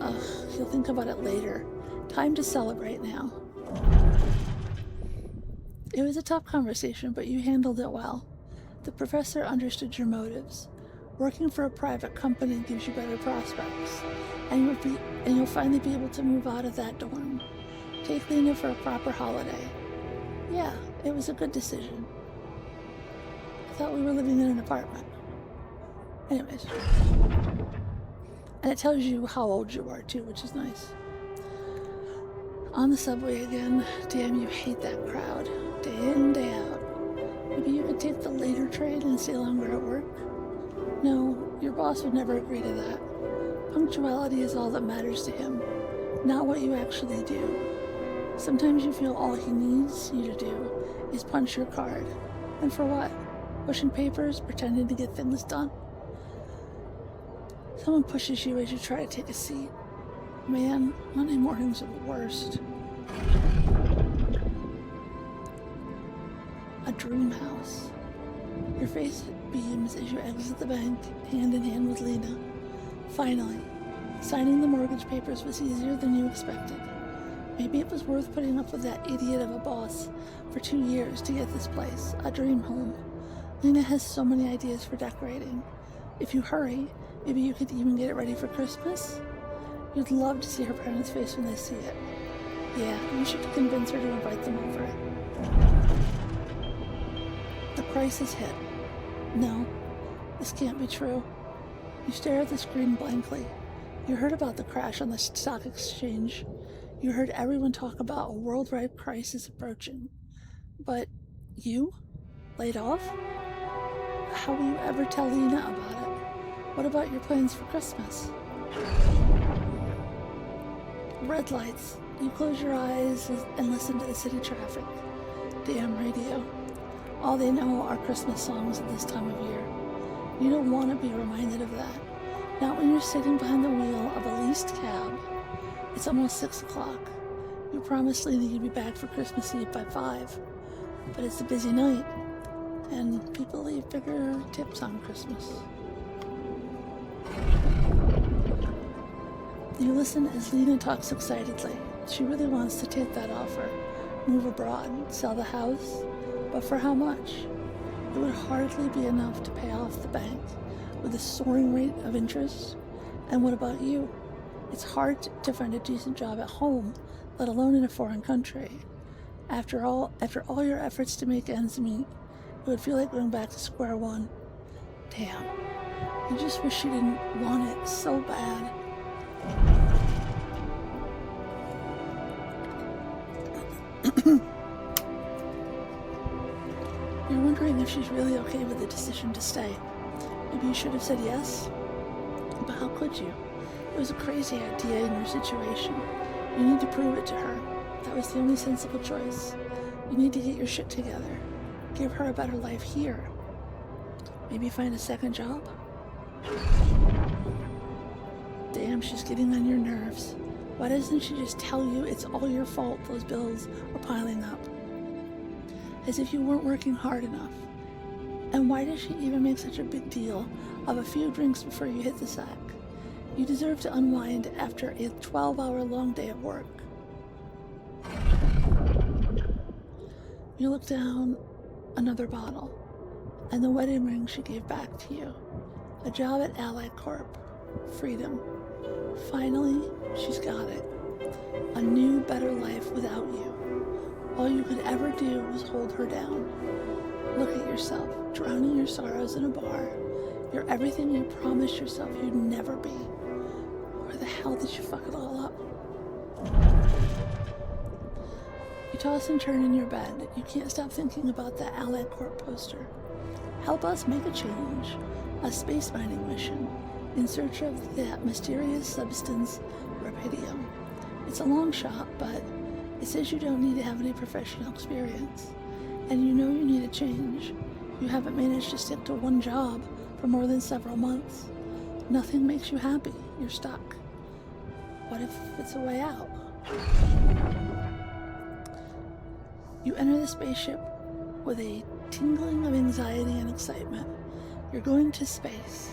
Ugh, you'll think about it later. Time to celebrate now. It was a tough conversation, but you handled it well. The professor understood your motives. Working for a private company gives you better prospects, and you'll finally be able to move out of that dorm. Take Lena for a proper holiday. Yeah, it was a good decision. I thought we were living in an apartment. Anyways. And it tells you how old you are too, which is nice. On the subway again. Damn, you hate that crowd. Day in, day out. Maybe you could take the later train and stay longer at work? No, your boss would never agree to that. Punctuality is all that matters to him, not what you actually do. Sometimes you feel all he needs you to do is punch your card. And for what? Pushing papers, pretending to get things done? Someone pushes you as you try to take a seat. Man, Monday mornings are the worst. A dream house. Your face beams as you exit the bank, hand in hand with Lena. Finally, signing the mortgage papers was easier than you expected. Maybe it was worth putting up with that idiot of a boss for 2 years to get this place, a dream home. Lena has so many ideas for decorating. If you hurry, maybe you could even get it ready for Christmas? You'd love to see her parents' face when they see it. Yeah, you should convince her to invite them over. The crisis hit. No, this can't be true. You stare at the screen blankly. You heard about the crash on the stock exchange. You heard everyone talk about a worldwide crisis approaching. But you? Laid off? How will you ever tell Lena about it? What about your plans for Christmas? Red lights. You close your eyes and listen to the city traffic. Damn radio. All they know are Christmas songs at this time of year. You don't want to be reminded of that. Not when you're sitting behind the wheel of a leased cab. It's almost 6 o'clock. You promised Lena you'd be back for Christmas Eve by 5. But it's a busy night, and people leave bigger tips on Christmas. You listen as Lena talks excitedly. She really wants to take that offer. Move abroad, sell the house. But for how much? It would hardly be enough to pay off the bank with a soaring rate of interest. And what about you? It's hard to find a decent job at home, let alone in a foreign country. After all your efforts to make ends meet, it would feel like going back to square one. Damn. You just wish you didn't want it so bad. You're wondering if she's really okay with the decision to stay. Maybe you should have said yes? But how could you? It was a crazy idea in your situation. You need to prove it to her. That was the only sensible choice. You need to get your shit together. Give her a better life here. Maybe find a second job? Damn, she's getting on your nerves. Why doesn't she just tell you it's all your fault those bills are piling up? As if you weren't working hard enough. And why does she even make such a big deal of a few drinks before you hit the sack? You deserve to unwind after a 12-hour long day of work. You look down another bottle, and the wedding ring she gave back to you. A job at Ally Corp. Freedom. Finally, she's got it. A new, better life without you. All you could ever do was hold her down. Look at yourself, drowning your sorrows in a bar. You're everything you promised yourself you'd never be. Where the hell did you fuck it all up? You toss and turn in your bed. You can't stop thinking about that Ally Corp poster. Help us make a change. A space mining mission in search of that mysterious substance, Rapidium. It's a long shot, but it says you don't need to have any professional experience. And you know you need a change. You haven't managed to stick to one job for more than several months. Nothing makes you happy. You're stuck. What if it's a way out? You enter the spaceship with a tingling of anxiety and excitement. You're going to space,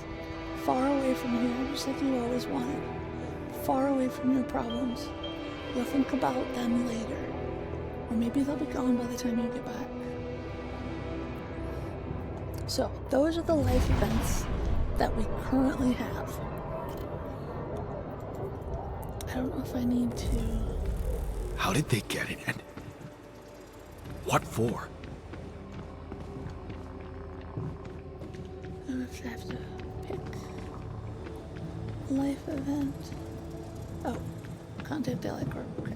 far away from here, just like you always wanted. Far away from your problems. You'll think about them later. Or maybe they'll be gone by the time you get back. So, those are the life events that we currently have. I don't know if I need to... How did they get it, and what for? I have to pick life event. Oh, contact Ally Corp. Okay.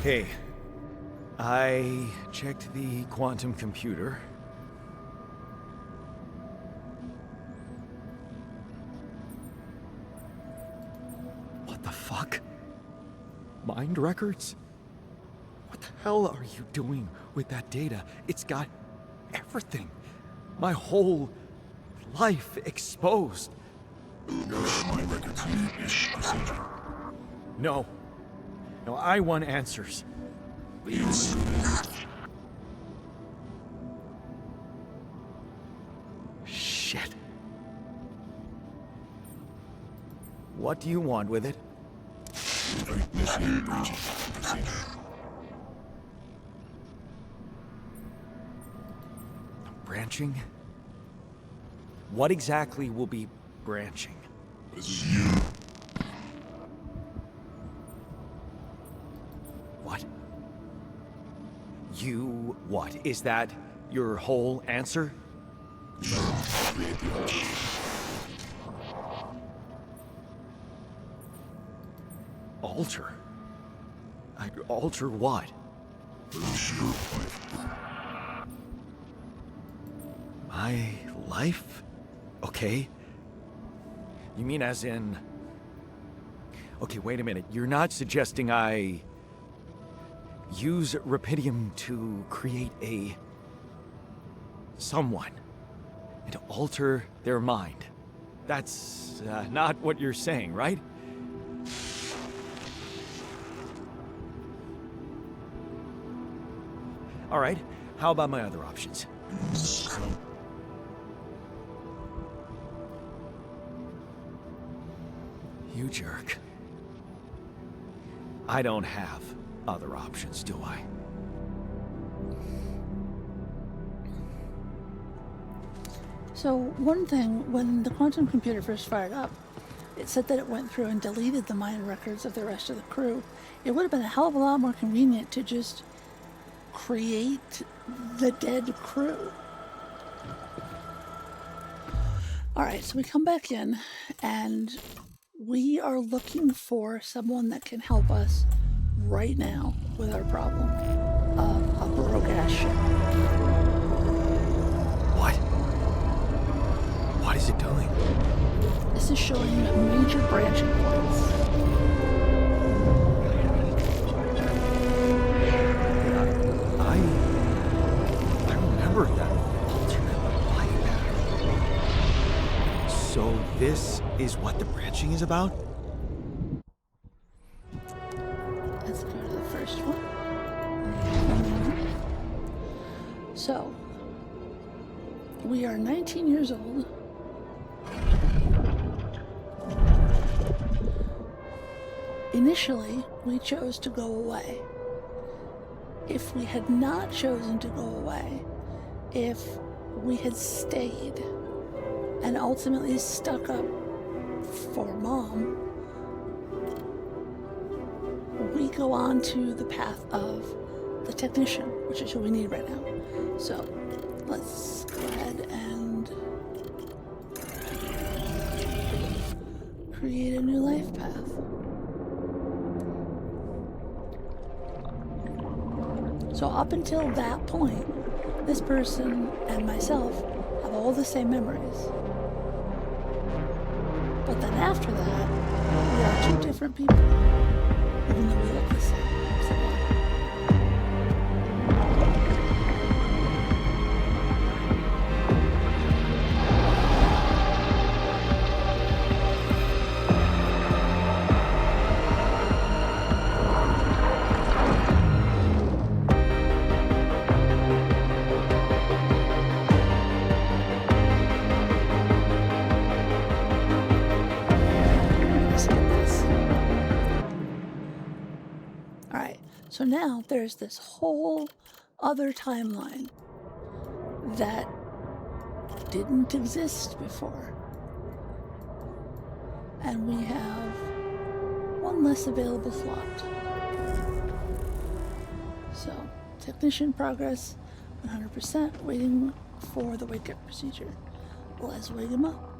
Hey, I checked the quantum computer. What the fuck? Mind records? What the hell are you doing with that data? It's got everything. My whole life exposed. My records need this procedure. No. No, I want answers. Yes. Shit. What do you want with it? Initiate breaching procedure. Branching? What exactly will be branching? This is you. What? You what? Is that your whole answer? Create the altar. Alter? Alter what? Produce your life. My life? Okay. You mean as in... Okay, wait a minute. You're not suggesting I... use Rapidium to create a... someone. And to alter their mind. That's not what you're saying, right? All right, how about my other options? You jerk. I don't have other options, do I? So one thing, when the quantum computer first fired up, it said that it went through and deleted the mind records of the rest of the crew. It would have been a hell of a lot more convenient to just create the dead crew. Alright, so we come back in, and we are looking for someone that can help us right now with our problem of a broke-ass ship. What? What is it doing? This is showing major branching points. I remember that alternate life path. So this is what the branching is about? Let's go to the first one. So, we are 19 years old. Initially, we chose to go away. If we had not chosen to go away, if we had stayed and ultimately stuck up for Mom, we go on to the path of the technician, which is who we need right now. So let's go ahead and create a new life path. So up until that point, this person and myself have all the same memories. But then after that, we are two different people, even though we look the same. So, So now there's this whole other timeline that didn't exist before. And we have one less available slot. So, technician progress 100%, waiting for the wake up procedure. Let's wake him up.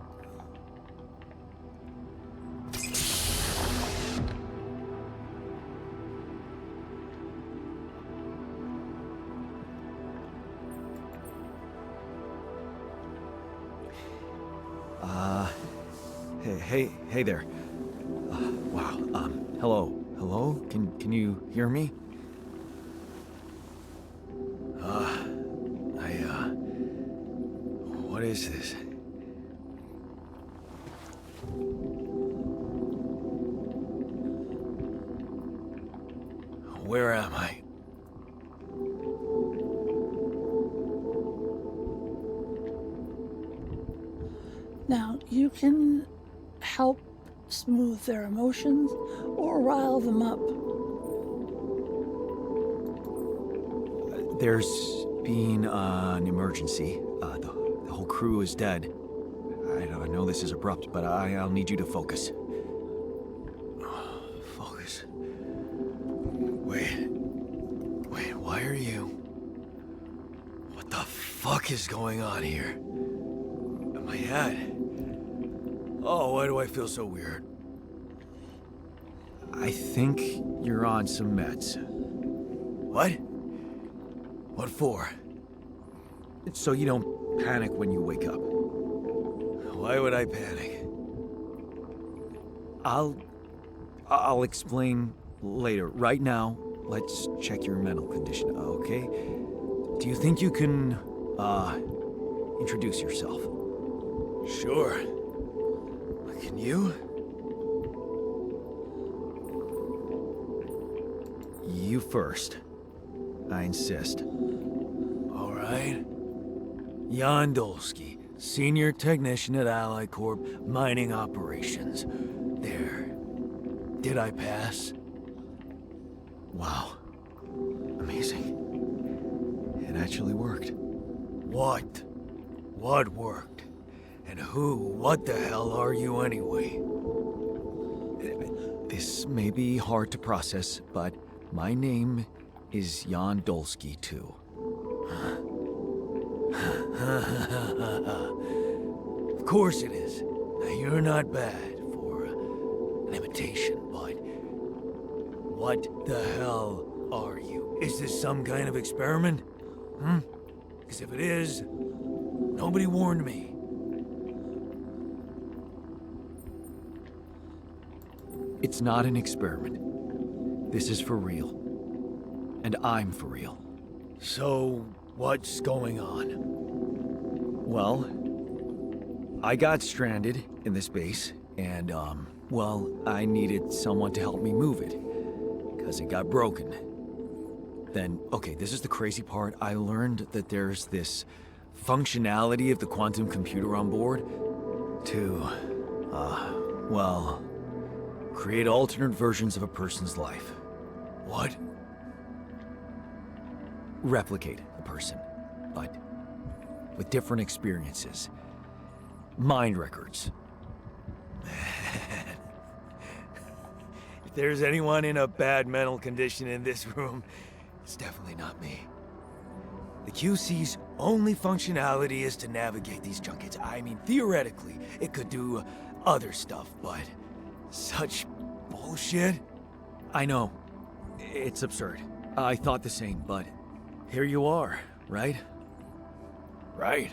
Hey there. Wow. Hello? Can you hear me? What is this? Where am I? Now, you can help smooth their emotions or rile them up. There's been an emergency. The whole crew is dead. I know this is abrupt, but I'll need you to focus. Focus. Wait, why are you... What the fuck is going on here? My head. Oh, why do I feel so weird? I think you're on some meds. What? What for? It's so you don't panic when you wake up. Why would I panic? I'll explain later. Right now, let's check your mental condition, okay? Do you think you can, introduce yourself? Sure. Can you? You first. I insist. All right. Jan Dolsky, Senior Technician at Ally Corp, Mining Operations. There. Did I pass? Wow. Amazing. It actually worked. What? What worked? And what the hell are you anyway? This may be hard to process, but my name is Jan Dolsky, too. Of course it is. Now, you're not bad for an imitation, but what the hell are you? Is this some kind of experiment? Because if it is, nobody warned me. It's not an experiment. This is for real. And I'm for real. So, what's going on? Well, I got stranded in this base, and, well, I needed someone to help me move it, because it got broken. Then, okay, this is the crazy part. I learned that there's this functionality of the quantum computer on board to, well, create alternate versions of a person's life. What? Replicate a person, but with different experiences. Mind records. If there's anyone in a bad mental condition in this room, it's definitely not me. The QC's only functionality is to navigate these junkets. I mean, theoretically, it could do other stuff, but such bullshit? I know. It's absurd. I thought the same, but here you are, right? Right.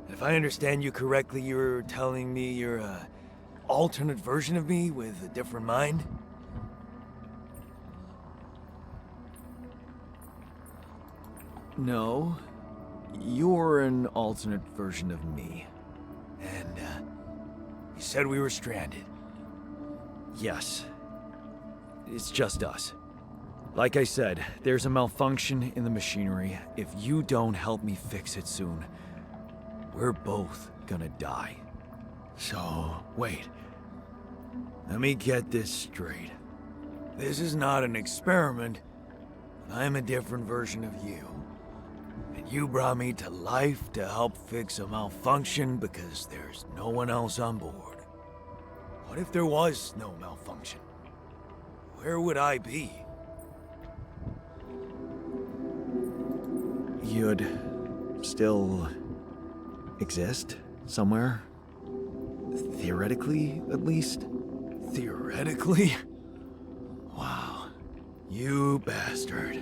If I understand you correctly, you're telling me you're a alternate version of me with a different mind? No. You're an alternate version of me. And, you said we were stranded. Yes. It's just us. Like I said, there's a malfunction in the machinery. If you don't help me fix it soon, we're both gonna die. So, wait. Let me get this straight. This is not an experiment. I'm a different version of you. And you brought me to life to help fix a malfunction because there's no one else on board. What if there was no malfunction? Where would I be? You'd still exist somewhere? Theoretically, at least? Theoretically? Wow. You bastard.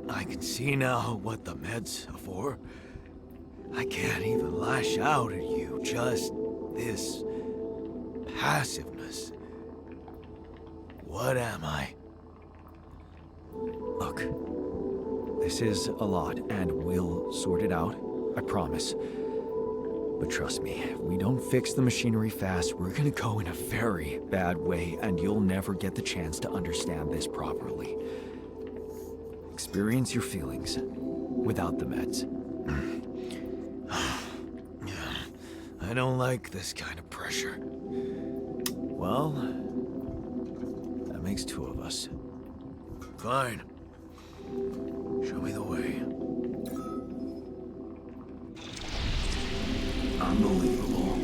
I can see now what the meds are for. I can't even lash out at you, just this passiveness. What am I? Look, this is a lot, and we'll sort it out, I promise. But trust me, if we don't fix the machinery fast, we're gonna go in a very bad way, and you'll never get the chance to understand this properly. Experience your feelings without the meds. I don't like this kind of pressure. Well, that makes two of us. Fine. Show me the way. Unbelievable.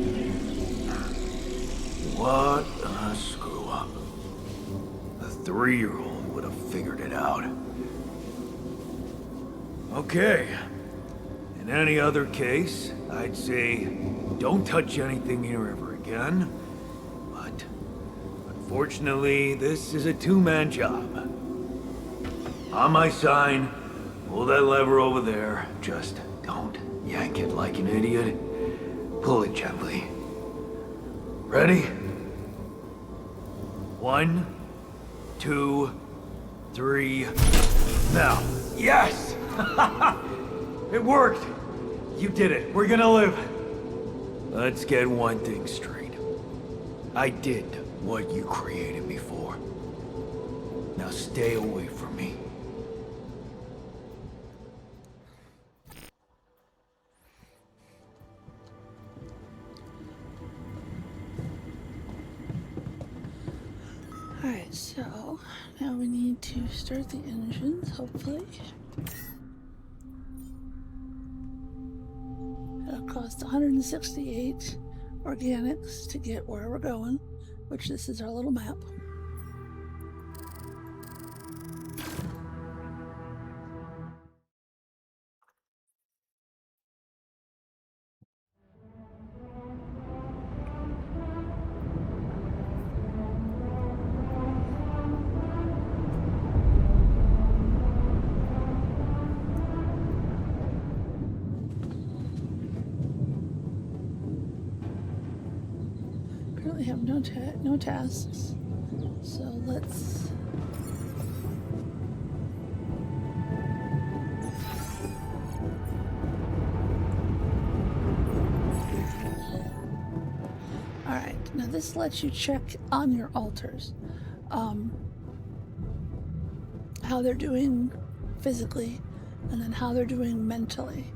What a screw up. A 3-year-old would have figured it out. Okay. In any other case, I'd say don't touch anything here ever again. But unfortunately, this is a two-man job. On my sign, pull that lever over there. Just don't yank it like an idiot. Pull it gently. Ready? 1, 2, 3. Now. Yes! It worked! You did it. We're gonna live. Let's get one thing straight. I did what you created me for. Now stay away from me. Alright, so now we need to start the engines, hopefully. It'll cost 168. organics to get where we're going, which this is our little map. Apparently have no tasks, so let's Alright, now this lets you check on your altars how they're doing physically and then how they're doing mentally.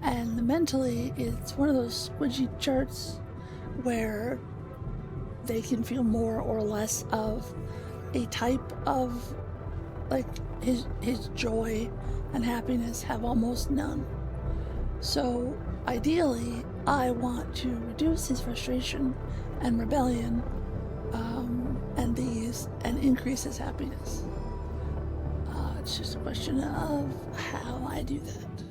And the mentally, it's one of those squidgy charts where they can feel more or less of a type of, like, his joy and happiness have almost none. So ideally, I want to reduce his frustration and rebellion and increase his happiness. It's just a question of how I do that.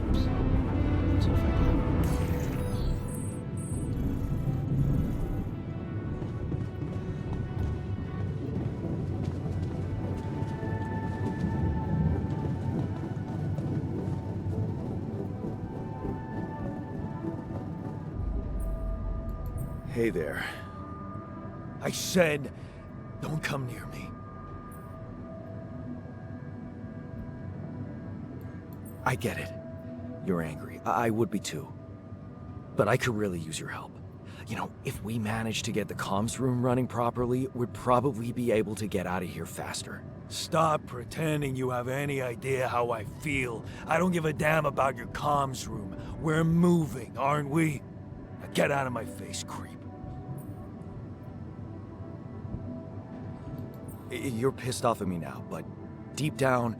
Oops. So if I can- Hey there. I said, don't come near me. I get it. You're angry. I would be too. But I could really use your help. You know, if we manage to get the comms room running properly, we'd probably be able to get out of here faster. Stop pretending you have any idea how I feel. I don't give a damn about your comms room. We're moving, aren't we? Now get out of my face, creep. You're pissed off at me now, but deep down,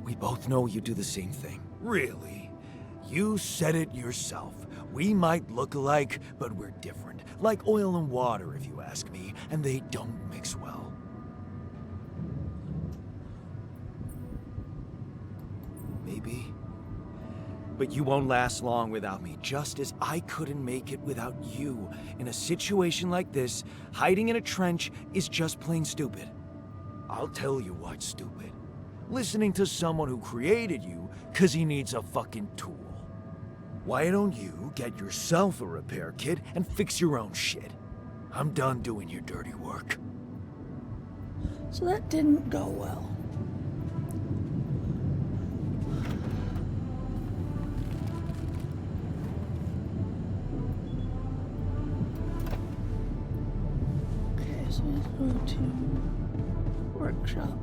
we both know you do the same thing. Really? You said it yourself. We might look alike, but we're different. Like oil and water, if you ask me, and they don't mix well. Maybe. But you won't last long without me, just as I couldn't make it without you. In a situation like this, hiding in a trench is just plain stupid. I'll tell you what's stupid. Listening to someone who created you because he needs a fucking tool. Why don't you get yourself a repair kit and fix your own shit? I'm done doing your dirty work. So that didn't go well. Okay, so let's go to workshop.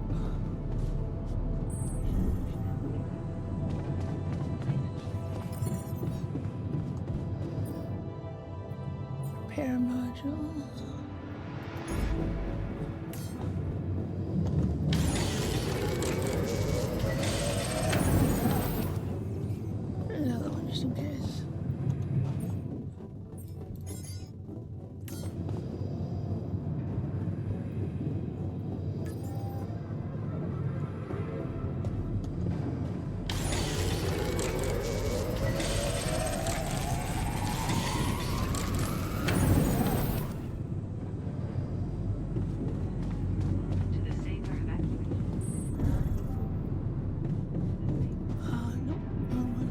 Repair module. Another one just in case. To the safer evacuation. Nope, wrong one.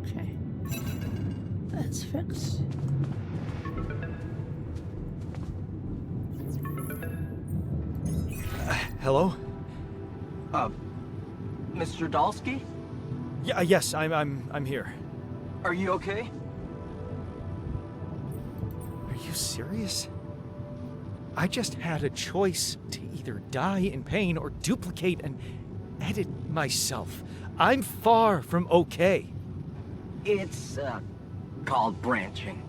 Okay, that's fixed. Hello? Mr. Dalsky? Yeah, yes, I'm here. Are you okay? Are you serious? I just had a choice to either either die in pain or duplicate and edit myself. I'm far from okay. It's, called branching.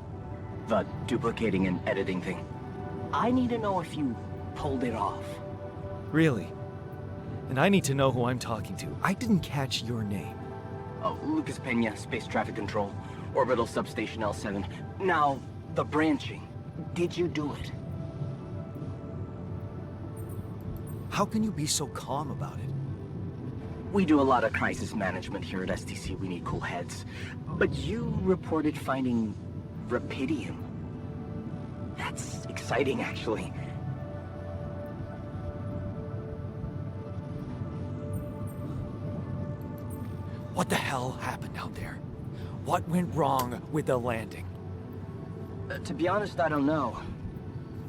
The duplicating and editing thing. I need to know if you pulled it off. Really? And I need to know who I'm talking to. I didn't catch your name. Oh, Lucas Pena, Space Traffic Control, Orbital Substation L7. Now, the branching. Did you do it? How can you be so calm about it? We do a lot of crisis management here at STC. We need cool heads. But you reported finding Rapidium. That's exciting, actually. What the hell happened out there? What went wrong with the landing? To be honest, I don't know.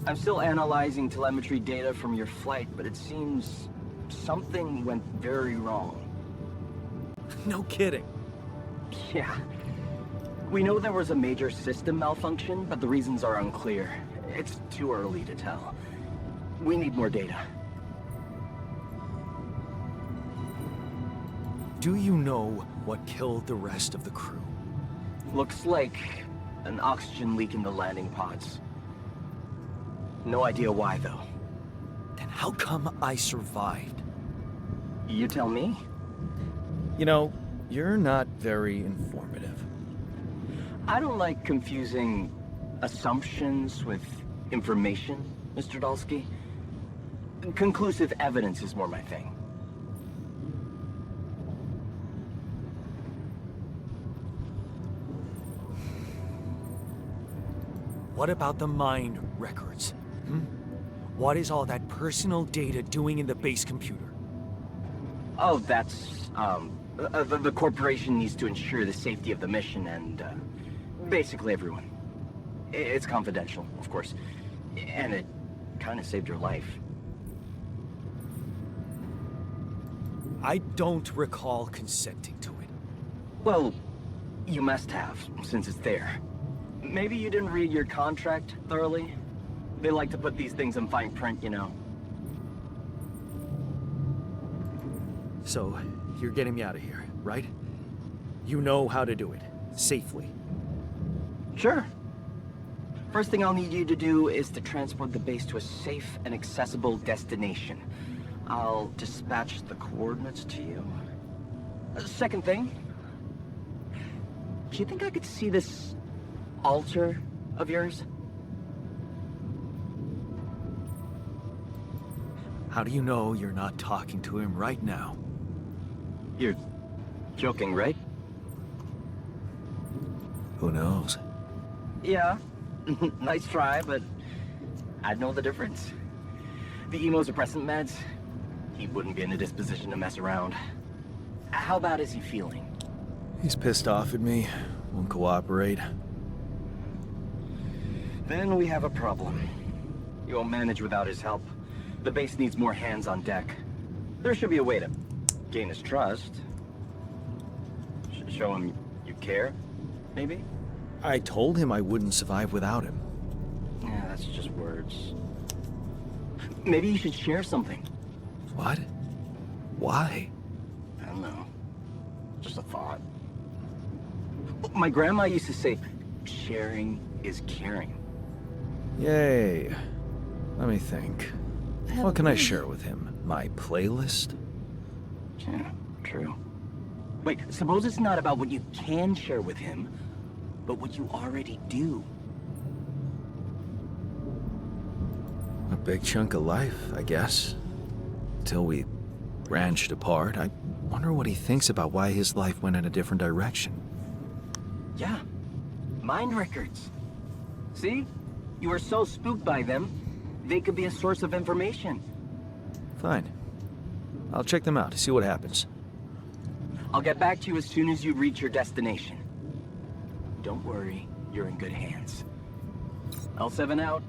I'm still analyzing telemetry data from your flight, but it seems something went very wrong. No kidding. Yeah. We know there was a major system malfunction, but the reasons are unclear. It's too early to tell. We need more data. Do you know what killed the rest of the crew? Looks like an oxygen leak in the landing pods. No idea why, though. Then how come I survived? You tell me? You know, you're not very informative. I don't like confusing assumptions with information, Mr. Dalsky. Conclusive evidence is more my thing. What about the mind records? What is all that personal data doing in the base computer? Oh, that's, the corporation needs to ensure the safety of the mission and, basically everyone. It's confidential, of course. And it kind of saved your life. I don't recall consenting to it. Well, you must have, since it's there. Maybe you didn't read your contract thoroughly? They like to put these things in fine print, you know. So, you're getting me out of here, right? You know how to do it, safely. Sure. First thing I'll need you to do is to transport the base to a safe and accessible destination. I'll dispatch the coordinates to you. Second thing, do you think I could see this altar of yours? How do you know you're not talking to him right now? You're joking, right? Who knows? Yeah. Nice try, but I'd know the difference. The immunosuppressant meds, he wouldn't be in a disposition to mess around. How bad is he feeling? He's pissed off at me, won't cooperate. Then we have a problem. You won't manage without his help. The base needs more hands on deck. There should be a way to gain his trust. Show him you care, maybe? I told him I wouldn't survive without him. Yeah, that's just words. Maybe you should share something. What? Why? I don't know. Just a thought. My grandma used to say, sharing is caring. Yay. Let me think. have What a can I really- share with him? My playlist? Yeah, true. Wait, suppose it's not about what you can share with him, but what you already do. A big chunk of life, I guess. Till we branched apart. I wonder what he thinks about why his life went in a different direction. Yeah, mind records. See? You were so spooked by them, they could be a source of information. Fine. I'll check them out, see what happens. I'll get back to you as soon as you reach your destination. Don't worry, you're in good hands. L7 out.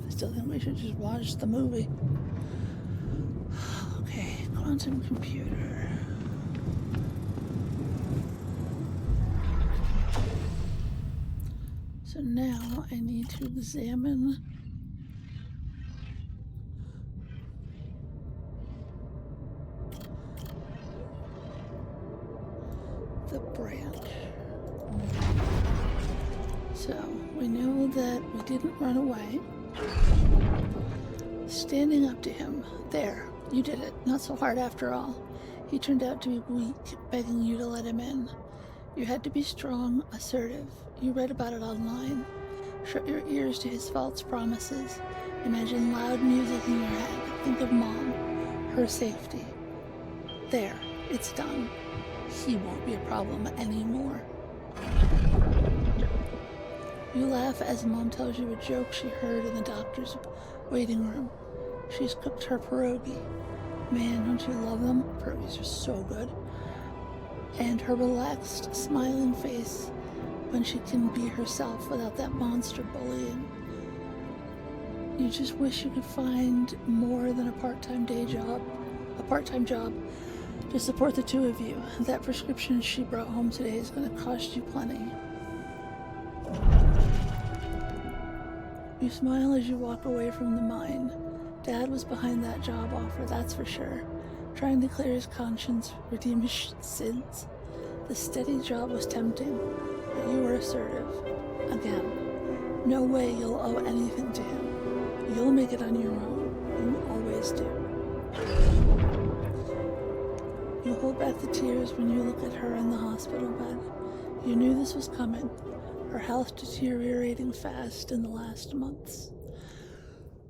I still think we should just watch the movie. Okay, quantum computer. So now I need to examine didn't run away. Standing up to him. There, you did it. Not so hard after all. He turned out to be weak, begging you to let him in. You had to be strong, assertive. You read about it online. Shut your ears to his false promises. Imagine loud music in your head. Think of Mom, her safety. There, it's done. He won't be a problem anymore. You laugh as Mom tells you a joke she heard in the doctor's waiting room. She's cooked her pierogi. Man, don't you love them? Pierogies are so good. And her relaxed, smiling face when she can be herself without that monster bullying. You just wish you could find more than a part-time job to support the two of you. That prescription she brought home today is going to cost you plenty. You smile as you walk away from the mine. Dad was behind that job offer, that's for sure. Trying to clear his conscience, redeem his sins. The steady job was tempting, but you were assertive. Again, no way you'll owe anything to him. You'll make it on your own. You always do. You hold back the tears when you look at her in the hospital bed. You knew this was coming. Her health deteriorating fast in the last months.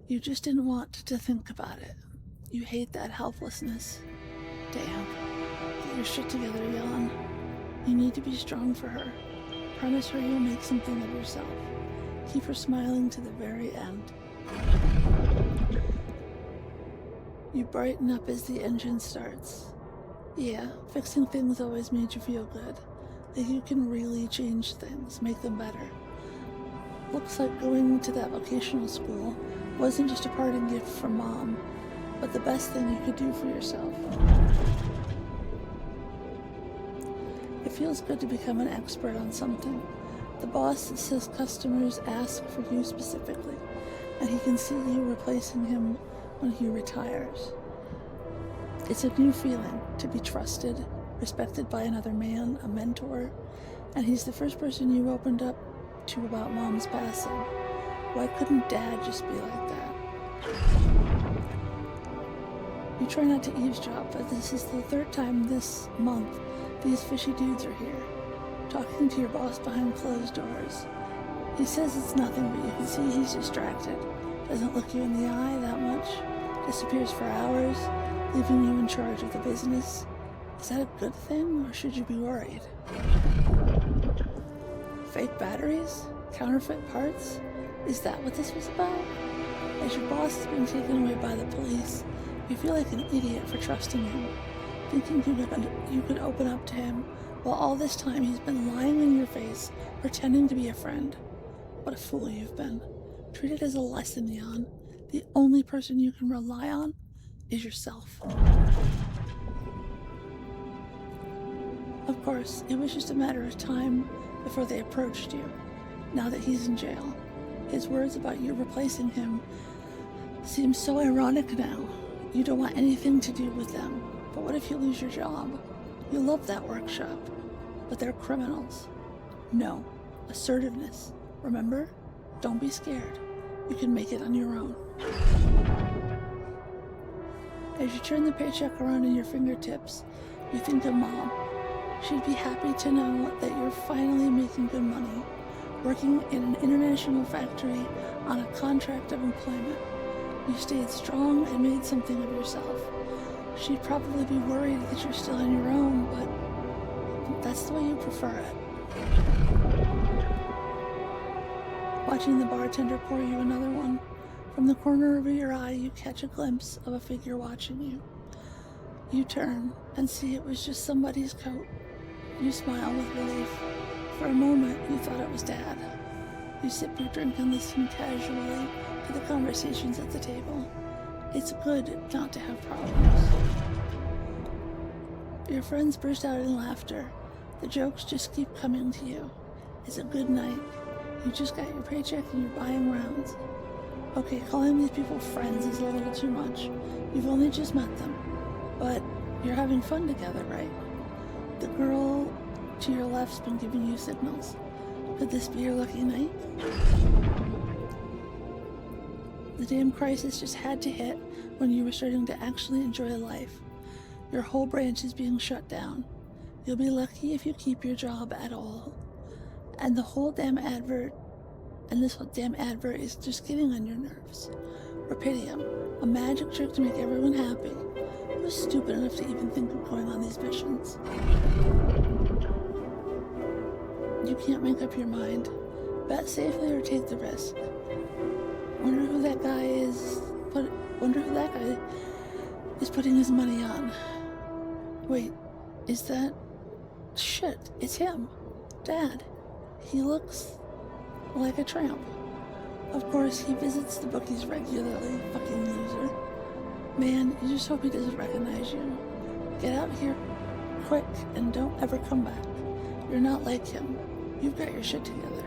You just didn't want to think about it. You hate that helplessness. Damn. Get your shit together, Jan. You need to be strong for her. Promise her you'll make something of yourself. Keep her smiling to the very end. You brighten up as the engine starts. Yeah, fixing things always made you feel good. That you can really change things, make them better. Looks like going to that vocational school wasn't just a parting gift from Mom, but the best thing you could do for yourself. It feels good to become an expert on something. The boss says customers ask for you specifically, and he can see you replacing him when he retires. It's a new feeling to be trusted, respected by another man, a mentor, and he's the first person you opened up to about Mom's passing. Why couldn't Dad just be like that? You try not to eavesdrop, but this is the third time this month these fishy dudes are here, talking to your boss behind closed doors. He says it's nothing, but you can see he's distracted. Doesn't look you in the eye that much. Disappears for hours, leaving you in charge of the business. Is that a good thing, or should you be worried? Fake batteries? Counterfeit parts? Is that what this was about? As your boss has been taken away by the police, you feel like an idiot for trusting him, thinking you could open up to him, while all this time he's been lying in your face, pretending to be a friend. What a fool you've been. Treat it as a lesson, Jan. The only person you can rely on is yourself. Of course, it was just a matter of time before they approached you, now that he's in jail. His words about you replacing him seem so ironic now. You don't want anything to do with them. But what if you lose your job? You love that workshop. But they're criminals. No. Assertiveness. Remember? Don't be scared. You can make it on your own. As you turn the paycheck around in your fingertips, you think of Mom. She'd be happy to know that you're finally making good money, working in an international factory on a contract of employment. You stayed strong and made something of yourself. She'd probably be worried that you're still on your own, but that's the way you prefer it. Watching the bartender pour you another one, from the corner of your eye you catch a glimpse of a figure watching you. You turn and see it was just somebody's coat. You smile with relief. For a moment, you thought it was Dad. You sip your drink and listen casually to the conversations at the table. It's good not to have problems. Your friends burst out in laughter. The jokes just keep coming to you. It's a good night. You just got your paycheck and you're buying rounds. Okay, calling these people friends is a little too much. You've only just met them. But you're having fun together, right? The girl to your left's been giving you signals. Could this be your lucky night? The damn crisis just had to hit when you were starting to actually enjoy life. Your whole branch is being shut down. You'll be lucky if you keep your job at all. And this whole damn advert is just getting on your nerves. Rapidium, a magic trick to make everyone happy. Who's stupid enough to even think of going on these missions? You can't make up your mind. Bet safely or take the risk. Wonder who that guy is putting his money on. Wait, is that... Shit, it's him. Dad. He looks like a tramp. Of course, he visits the bookies regularly, fucking loser. Man, you just hope he doesn't recognize you. Get out here quick and don't ever come back. You're not like him. You've got your shit together.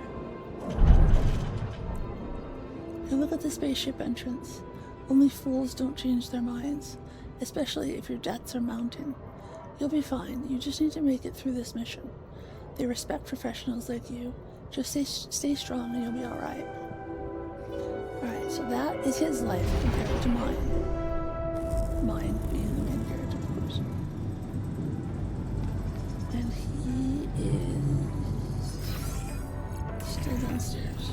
You look at the spaceship entrance. Only fools don't change their minds, especially if your debts are mounting. You'll be fine. You just need to make it through this mission. They respect professionals like you. Just stay strong and you'll be alright. Alright, so that is his life compared to mine. Mine being the main character, of course. And he is still downstairs.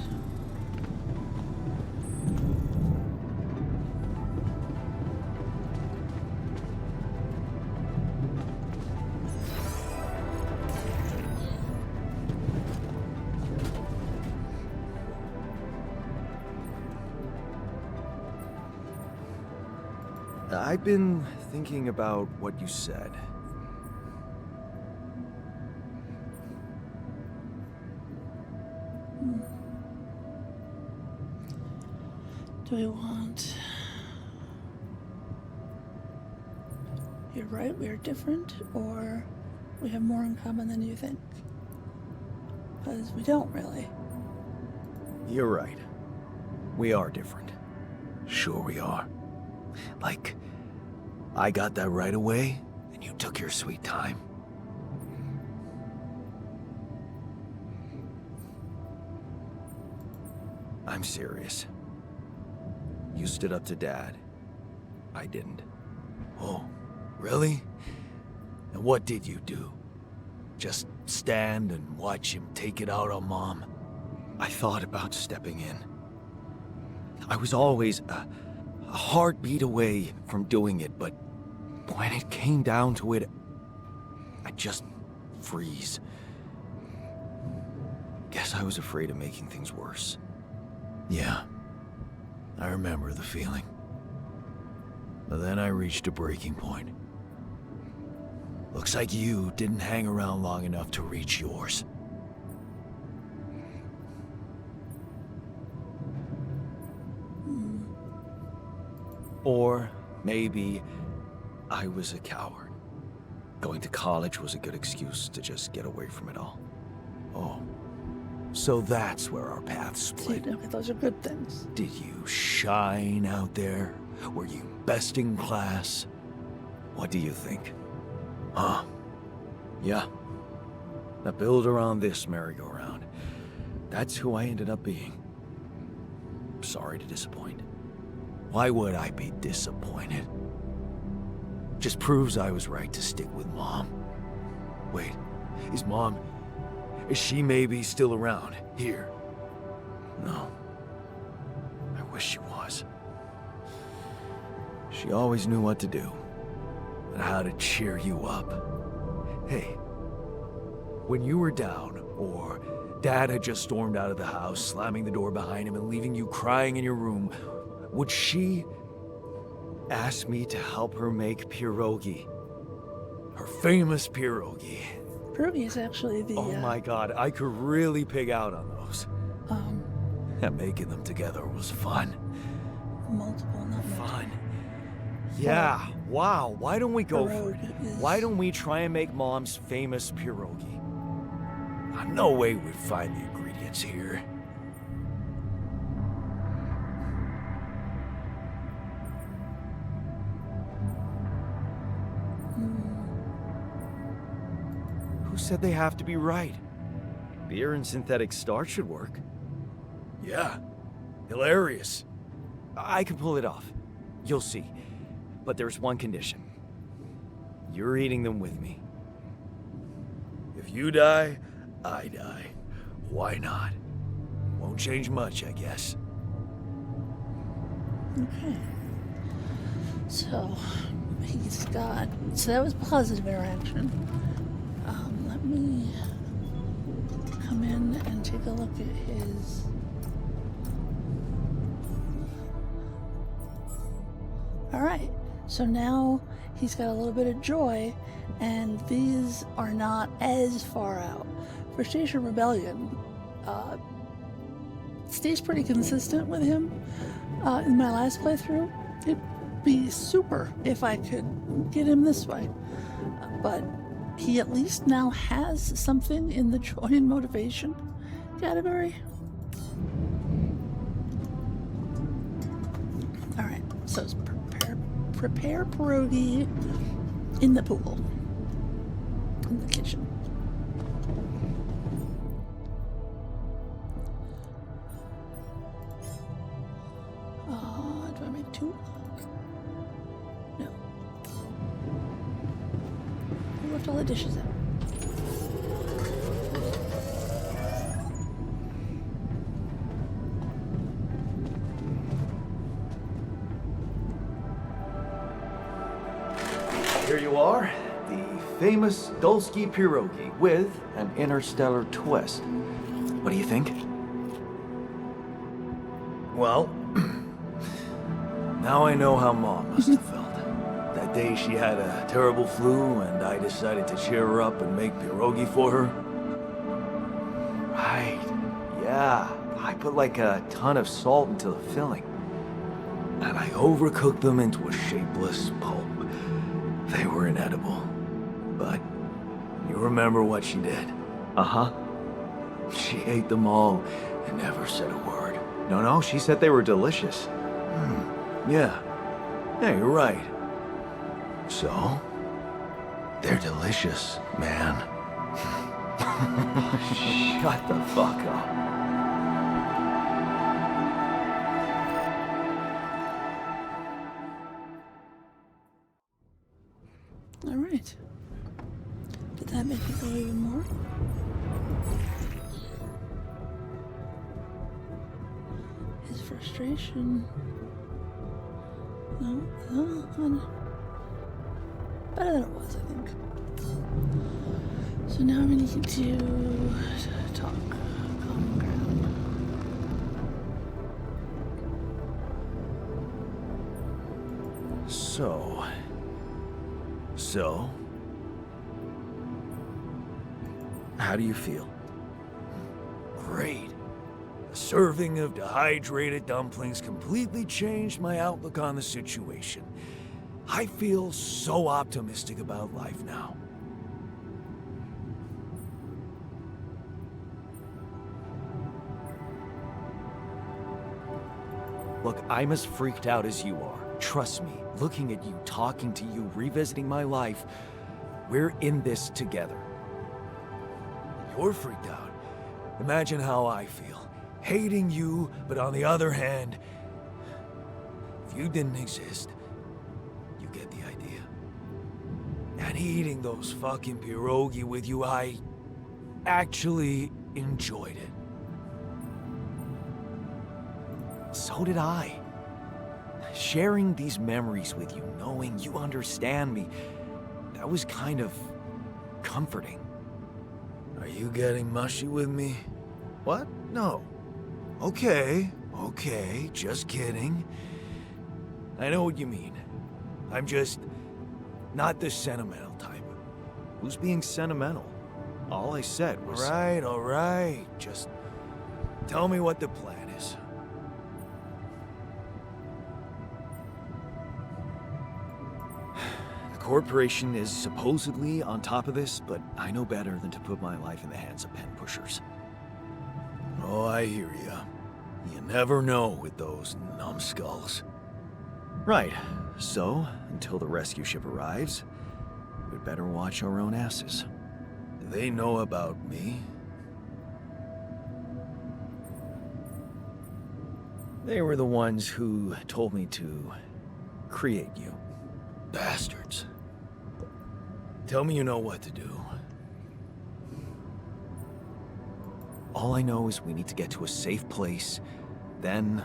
I've been thinking about what you said. Do we want... You're right, we are different, or we have more in common than you think? Because we don't really. You're right. We are different. Sure we are. Like, I got that right away, and you took your sweet time. I'm serious. You stood up to Dad. I didn't. Oh, really? And what did you do? Just stand and watch him take it out on Mom? I thought about stepping in. I was always a heartbeat away from doing it, but when it came down to it, I'd just freeze. Guess I was afraid of making things worse. Yeah, I remember the feeling. But then I reached a breaking point. Looks like you didn't hang around long enough to reach yours. Or maybe I was a coward. Going to college was a good excuse to just get away from it all. Oh, so that's where our paths split. See, okay, those are good things. Did you shine out there? Were you best in class? What do you think? Huh? Yeah. Now build around this merry-go-round. That's who I ended up being. Sorry to disappoint. Why would I be disappointed? Just proves I was right to stick with Mom. Wait, is she maybe still around here? No. I wish she was. She always knew what to do and how to cheer you up. Hey, when you were down, or Dad had just stormed out of the house, slamming the door behind him and leaving you crying in your room, would she ask me to help her make pierogi? Her famous pierogi. Pierogi is actually the... Oh my god, I could really pig out on those. And making them together was fun. Multiple, not Fun. Yeah, wow, why don't we go for it? Why don't we try and make Mom's famous pierogi? No way we'd find the ingredients here. Who said they have to be right? Beer and synthetic starch should work. Yeah, hilarious. I can pull it off. You'll see. But there's one condition. You're eating them with me. If you die, I die. Why not? Won't change much, I guess. Okay. So, he's got... So that was positive interaction. Let me come in and take a look at his... Alright, so now he's got a little bit of joy, and these are not as far out. Frustration Rebellion stays pretty consistent with him. In my last playthrough, it'd be super if I could get him this way. But he at least now has something in the joy and motivation category. Alright, so it's prepare pierogi in the pool. In the kitchen. Do I make two? No. I left all the dishes out. Here you are, the famous Dulski pierogi with an interstellar twist. What do you think? Well, now I know how Mom must have felt. That day she had a terrible flu and I decided to cheer her up and make pierogi for her. Right, yeah. I put like a ton of salt into the filling. And I overcooked them into a shapeless pulp. They were inedible. But you remember what she did? Uh-huh. She ate them all and never said a word. No, she said they were delicious. Yeah. Yeah, you're right. So, they're delicious, man. Shut the fuck up. Alright. Did that make it go even more? His frustration. No, better than it was, I think. So now we need to talk. Common ground. So, how do you feel? Great. A serving of dehydrated dumplings completely changed my outlook on the situation. I feel so optimistic about life now. Look, I'm as freaked out as you are. Trust me, looking at you, talking to you, revisiting my life, we're in this together. You're freaked out. Imagine how I feel. Hating you, but on the other hand, if you didn't exist, you get the idea. And eating those fucking pierogi with you, I actually enjoyed it. So did I. Sharing these memories with you, knowing you understand me, that was kind of comforting. Are you getting mushy with me? What? No. Okay, just kidding. I know what you mean. I'm just not the sentimental type. Who's being sentimental? All I said was... All right. Just tell me what the plan is. The corporation is supposedly on top of this, but I know better than to put my life in the hands of pen pushers. Oh, I hear ya. You never know with those numbskulls. Right. So, until the rescue ship arrives, we'd better watch our own asses. Do they know about me? They were the ones who told me to create you. Bastards. Tell me you know what to do. All I know is we need to get to a safe place, then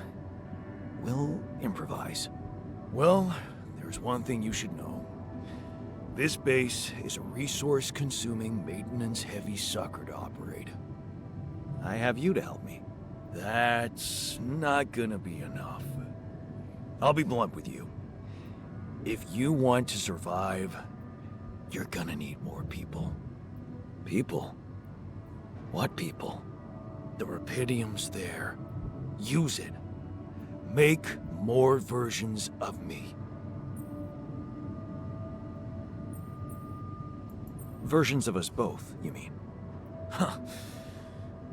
we'll improvise. Well, there's one thing you should know. This base is a resource-consuming, maintenance-heavy sucker to operate. I have you to help me. That's not gonna be enough. I'll be blunt with you. If you want to survive, you're gonna need more people. People? What people? The Rapidium's there. Use it. Make more versions of me. Versions of us both, you mean? Huh.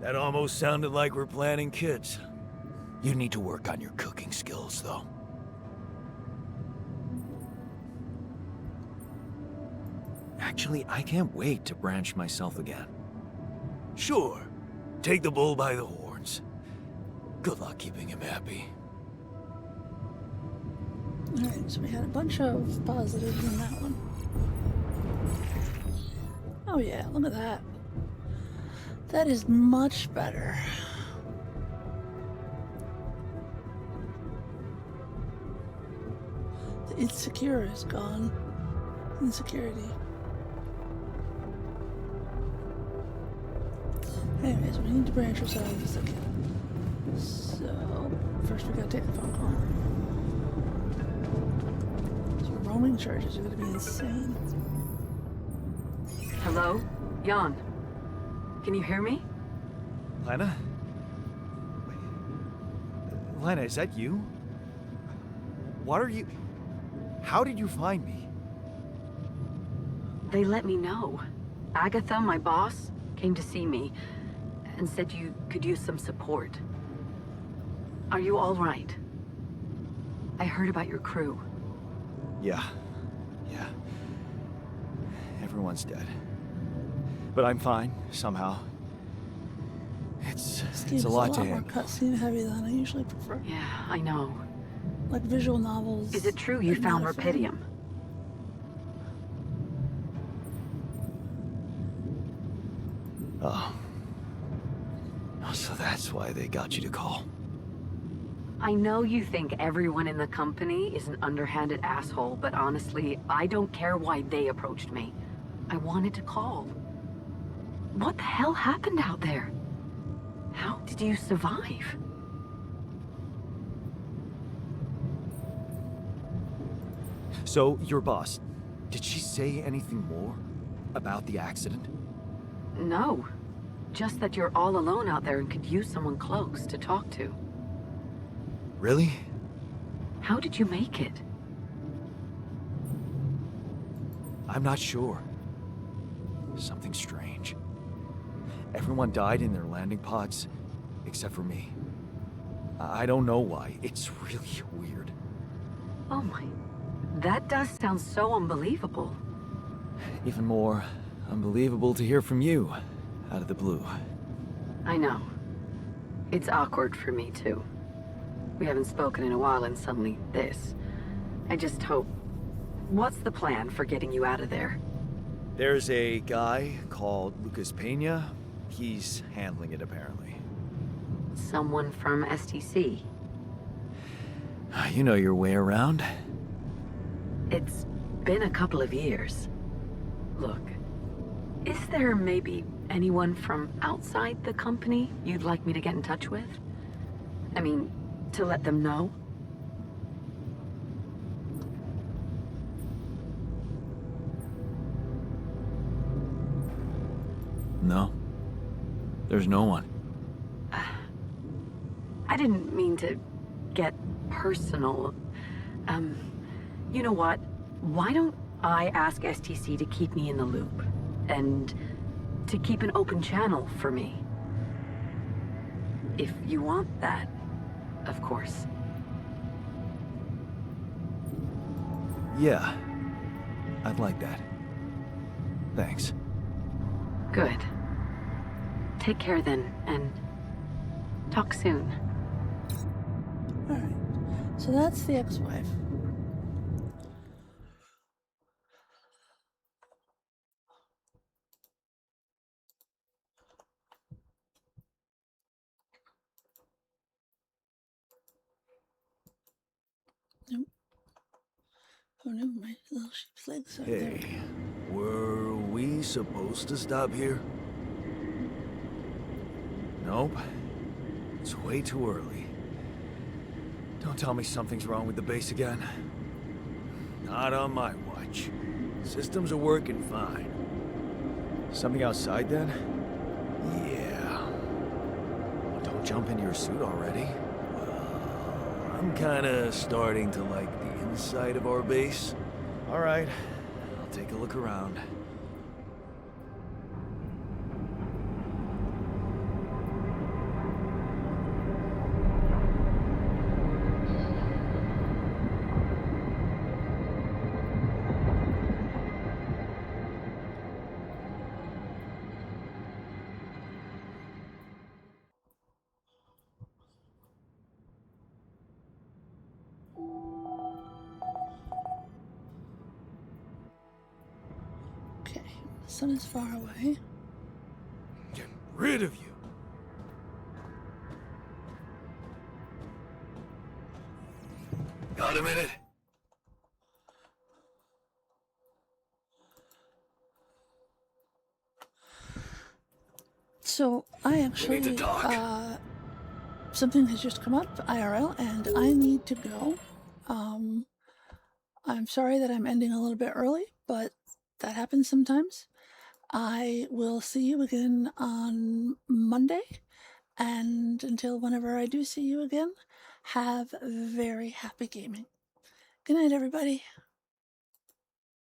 That almost sounded like we're planning kids. You need to work on your cooking skills, though. Actually, I can't wait to branch myself again. Sure. Take the bull by the horns. Good luck keeping him happy. Alright, so we had a bunch of positives in that one. Oh yeah, look at that. That is much better. The insecure is gone. Insecurity. Anyways, we need to branch ourselves again. So, first we gotta take the phone call. So roaming charges are gonna be insane. Hello? Jan. Can you hear me? Lena? Lena, is that you? What are you... How did you find me? They let me know. Agatha, my boss, came to see me and said you could use some support. Are you all right? I heard about your crew. Yeah. Everyone's dead. But I'm fine, somehow. This game It's is a lot to more handle. cutscene heavy than I usually prefer. Yeah, I know. Like visual novels. Is it true you I'm found not a fan. Rapidium? Oh. So that's why they got you to call. I know you think everyone in the company is an underhanded asshole, but honestly, I don't care why they approached me. I wanted to call. What the hell happened out there? How did you survive? So, your boss, did she say anything more about the accident? No. Just that you're all alone out there and could use someone close to talk to. Really? How did you make it? I'm not sure. Something strange. Everyone died in their landing pods, except for me. I don't know why. It's really weird. Oh my... That does sound so unbelievable. Even more unbelievable to hear from you, out of the blue. I know. It's awkward for me, too. We haven't spoken in a while and suddenly this. I just hope... What's the plan for getting you out of there? There's a guy called Lucas Pena. He's handling it, apparently. Someone from STC. You know your way around. It's been a couple of years. Look, is there maybe anyone from outside the company you'd like me to get in touch with? I mean, to let them know? No. There's no one. I didn't mean to get personal. You know what? Why don't I ask STC to keep me in the loop? And to keep an open channel for me? If you want that, of course. Yeah. I'd like that. Thanks. Good. Take care then, and talk soon. Alright. So that's the ex-wife. Nope. Oh, never mind. Little sheep's legs are there. Hey, were we supposed to stop here? Nope. It's way too early. Don't tell me something's wrong with the base again. Not on my watch. Systems are working fine. Something outside then? Yeah. Well, don't jump in your suit already. Well, I'm kinda starting to like the inside of our base. Alright, I'll take a look around. Okay. The sun is far away. Get rid of you. Got a minute? So I We actually, need to talk. something has just come up IRL, and I need to go. I'm sorry that I'm ending a little bit early, but that happens sometimes. I will see you again on Monday, and until whenever I do see you again, have very happy gaming. Good night, everybody.